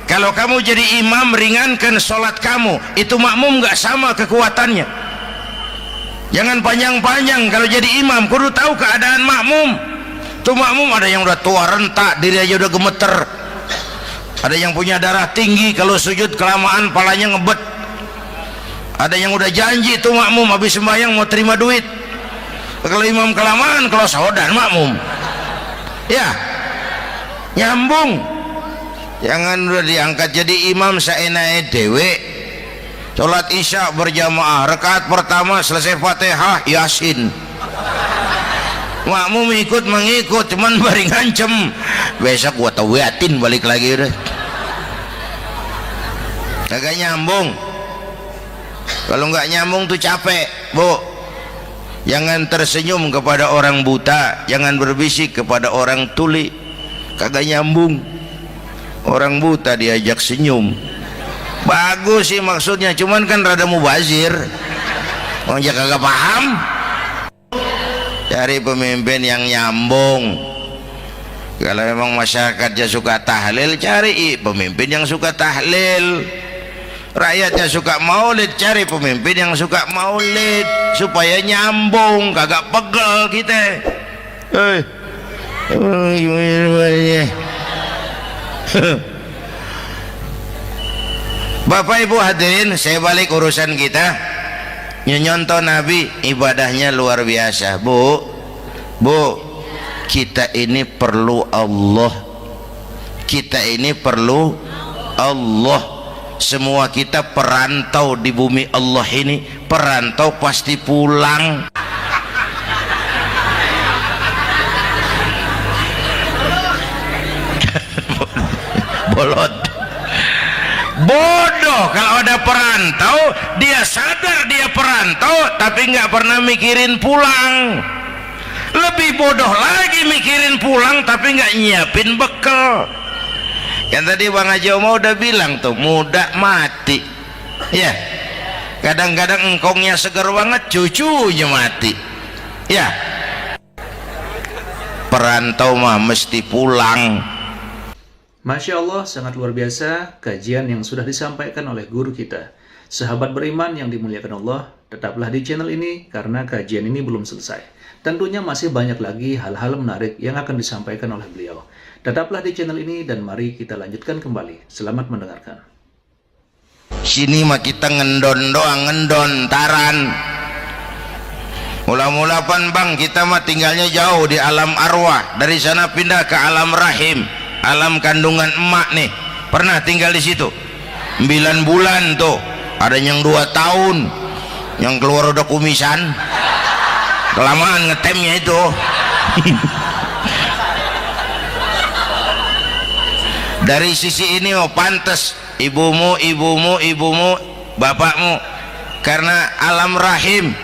Speaker 2: Kalau kamu jadi imam, ringankan sholat kamu. Itu makmum gak sama kekuatannya. Jangan panjang-panjang kalau jadi imam, kudu tahu keadaan makmum. Tuh makmum ada yang udah tua rentak, diri aja udah gemeter. Ada yang punya darah tinggi, kalau sujud kelamaan palanya ngebet. Ada yang udah janji tuh makmum habis sembahyang mau terima duit. Kalau imam kelamaan, kalau saudan makmum. Ya, nyambung. Jangan udah diangkat jadi imam saenake dewe. Sholat isya berjamaah, rakaat pertama selesai Fatihah Yasin. Makmum ikut mengikut, cuman bari ngancem. Besok gua tawiatin balik lagi udah. Kagak nyambung. Kalau nggak nyambung tuh capek, bu. Jangan tersenyum kepada orang buta, jangan berbisik kepada orang tuli. Kagak nyambung. Orang buta diajak senyum, bagus sih maksudnya, cuman kan rada mubazir. Orang jaga kagak paham. Cari pemimpin yang nyambung. Kalau memang masyarakatnya suka tahlil, cari pemimpin yang suka tahlil. Rakyatnya suka maulid, cari pemimpin yang suka maulid, supaya nyambung, kagak pegel kita. Bapak Ibu hadirin, saya balik urusan kita. Nyontoh Nabi ibadahnya luar biasa. Bu, kita ini perlu Allah. Kita ini perlu Allah. Semua kita perantau di bumi Allah ini. Perantau pasti pulang. bolot. Bodoh kalau ada perantau, dia sadar dia perantau tapi nggak pernah mikirin pulang. Lebih bodoh lagi mikirin pulang tapi nggak nyiapin bekal. Yang tadi Bang Haji Omar udah bilang tuh, muda mati ya. Kadang-kadang engkongnya seger banget, cucunya mati ya. Perantau mah mesti pulang.
Speaker 1: Masya Allah, sangat luar biasa kajian yang sudah disampaikan oleh guru kita. Sahabat beriman yang dimuliakan Allah, tetaplah di channel ini karena kajian ini belum selesai. Tentunya masih banyak lagi hal-hal menarik yang akan disampaikan oleh beliau. Tetaplah di channel ini dan mari kita lanjutkan kembali. Selamat mendengarkan.
Speaker 2: Sini mah kita ngendon doang, ngendon taran. Mula-mula pan bang, kita mah tinggalnya jauh di alam arwah. Dari sana pindah ke alam rahim, alam kandungan emak nih. Pernah tinggal di situ 9 bulan tuh. Ada yang 2 tahun, yang keluar udah kumisan, kelamaan ngetemnya itu. Dari sisi ini mau pantas ibumu, bapakmu, karena alam rahim,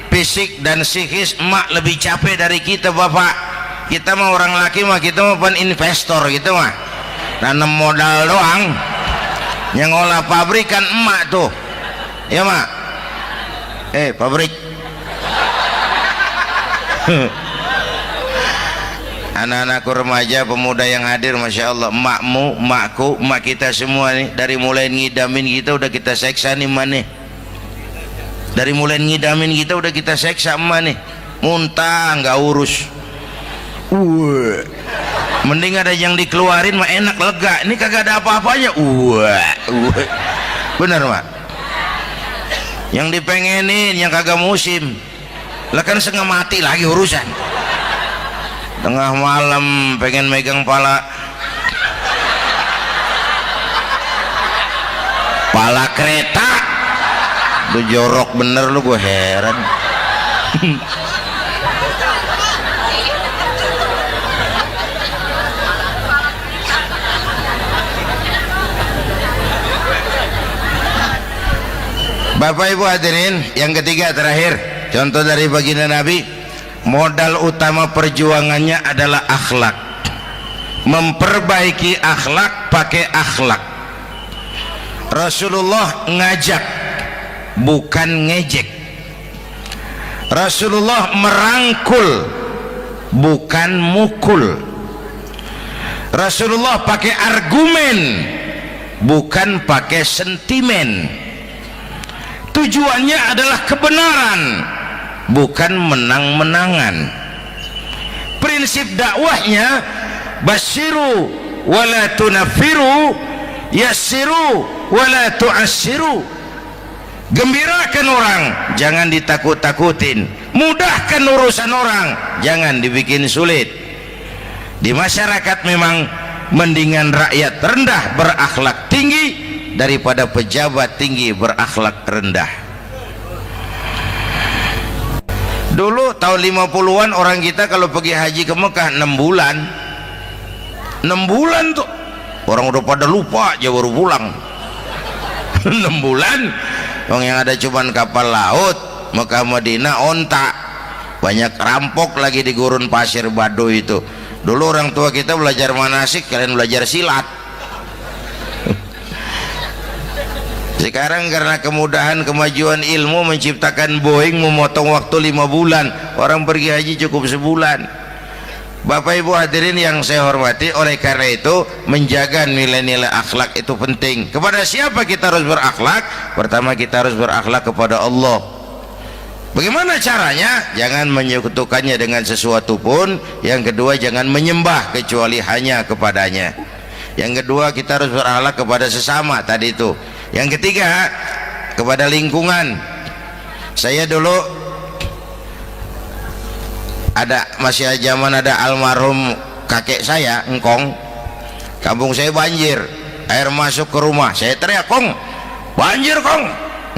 Speaker 2: fisik dan psikis emak lebih capek dari kita bapak. Kita mah orang laki mah, kita mah pen investor gitu mah, nanam modal doang. Yang ngolah pabrik kan emak tuh ya mak. Pabrik. Anak-anakku remaja, pemuda yang hadir, Masya Allah, emakmu, emakku, emak kita semua nih, dari mulai ngidamin kita udah kita seksa nih emak nih. Dari mulai ngidamin kita udah kita seksa emak nih. Muntah nggak urus. Mending ada yang dikeluarin mah enak, lega. Ini kagak ada apa-apanya. Bener mak. Yang dipengenin yang kagak musim. Lah kan setengah mati lagi urusan. Tengah malam pengen megang pala kereta, lu jorok bener lu, gue heran. Bapak Ibu hadirin, yang ketiga terakhir, contoh dari baginda Nabi. Modal utama perjuangannya adalah akhlak. Memperbaiki akhlak, pakai akhlak. Rasulullah ngajak, bukan ngejek. Rasulullah merangkul, bukan mukul. Rasulullah pakai argumen, bukan pakai sentimen. Tujuannya adalah kebenaran, bukan menang-menangan. Prinsip dakwahnya basyiru wala tunafiru, yassiru wala tu'assiru. Gembirakan orang, jangan ditakut-takutin. Mudahkan urusan orang, jangan dibikin sulit. Di masyarakat memang mendingan rakyat rendah berakhlak tinggi daripada pejabat tinggi berakhlak rendah. Dulu tahun 50-an orang kita kalau pergi haji ke Mekah 6 bulan. 6 bulan tuh orang udah pada lupa aja baru pulang. 6 bulan yang ada cuman kapal laut, Mekah Madinah onta, banyak rampok lagi di gurun pasir Baduy itu. Dulu orang tua kita belajar manasik, kalian belajar silat. Sekarang karena kemudahan kemajuan ilmu menciptakan Boeing memotong waktu 5 bulan, orang pergi haji cukup sebulan. Bapak Ibu hadirin yang saya hormati, oleh karena itu menjaga nilai-nilai akhlak itu penting. Kepada siapa kita harus berakhlak? Pertama, kita harus berakhlak kepada Allah. Bagaimana caranya? Jangan menyekutukannya dengan sesuatu pun. Yang kedua, jangan menyembah kecuali hanya kepadanya. Yang kedua, kita harus berakhlak kepada sesama tadi itu. Yang ketiga, kepada lingkungan. Saya dulu masih zaman ada almarhum kakek saya, engkong. Kampung saya banjir, air masuk ke rumah. Saya teriak, "Kong, banjir Kong."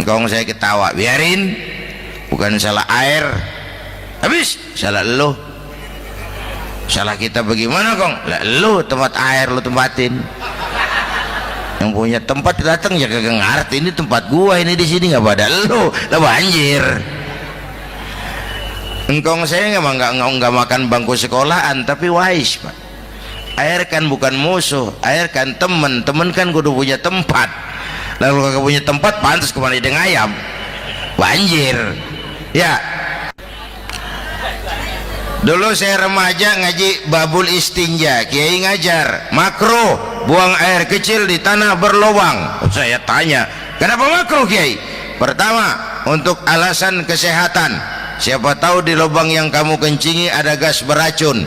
Speaker 2: Engkong saya ketawa, "Biarin, bukan salah air." Habis salah lo. Salah kita bagaimana Kong? Lah lo tempat air lo tempatin. Yang punya tempat datang ya kagak ngerti, ini tempat gua, ini di sini nggak pada lu, lah banjir. Engkong saya nggak makan bangku sekolahan, tapi wise pak. Air kan bukan musuh, air kan temen kan kudu punya tempat. Lalu kagak punya tempat, pantas kemana dengan ayam, banjir. Ya, dulu saya remaja ngaji babul istinja, kiai ngajar makruh buang air kecil di tanah berlubang. Saya tanya, kenapa makruh kiai? Pertama, untuk alasan kesehatan, siapa tahu di lubang yang kamu kencingi ada gas beracun.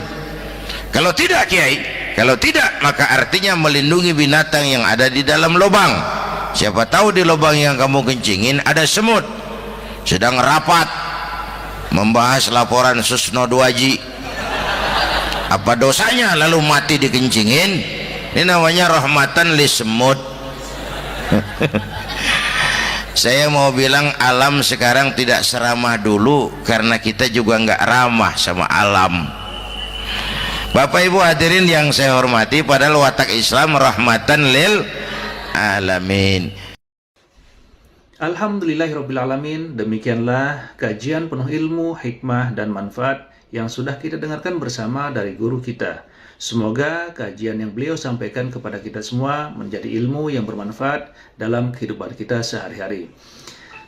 Speaker 2: Kalau tidak kiai, kalau tidak maka artinya melindungi binatang yang ada di dalam lubang. Siapa tahu di lubang yang kamu kencingin ada semut sedang rapat membahas laporan Susno 2Ji. Apa dosanya lalu mati dikencingin? Ini namanya rahmatan li semut. Saya mau bilang alam sekarang tidak seramah dulu karena kita juga nggak ramah sama alam. Bapak Ibu hadirin yang saya hormati, padahal watak Islam rahmatan lil alamin.
Speaker 1: Alhamdulillahirrabbilalamin. Demikianlah kajian penuh ilmu, hikmah, dan manfaat yang sudah kita dengarkan bersama dari guru kita. Semoga kajian yang beliau sampaikan kepada kita semua menjadi ilmu yang bermanfaat dalam kehidupan kita sehari-hari.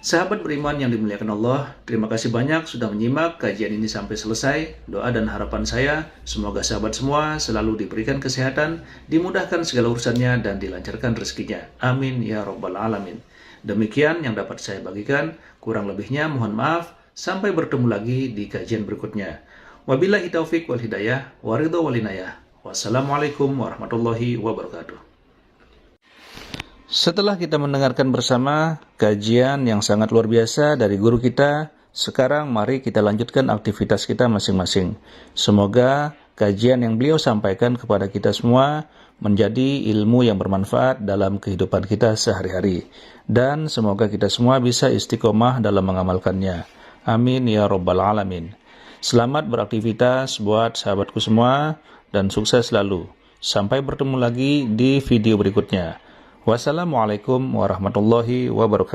Speaker 1: Sahabat beriman yang dimuliakan Allah, terima kasih banyak sudah menyimak kajian ini sampai selesai. Doa dan harapan saya, semoga sahabat semua selalu diberikan kesehatan, dimudahkan segala urusannya, dan dilancarkan rezekinya. Amin ya Rabbal Alamin. Demikian yang dapat saya bagikan, kurang lebihnya mohon maaf. Sampai bertemu lagi di kajian berikutnya. Wabillahi taufiq wal hidayah, waridho wal inayah. Wassalamualaikum warahmatullahi wabarakatuh. Setelah kita mendengarkan bersama kajian yang sangat luar biasa dari guru kita, sekarang mari kita lanjutkan aktivitas kita masing-masing. Semoga kajian yang beliau sampaikan kepada kita semua menjadi ilmu yang bermanfaat dalam kehidupan kita sehari-hari. Dan semoga kita semua bisa istiqomah dalam mengamalkannya. Amin ya Rabbal Alamin. Selamat beraktivitas buat sahabatku semua dan sukses selalu. Sampai bertemu lagi di video berikutnya. Wassalamualaikum warahmatullahi wabarakatuh.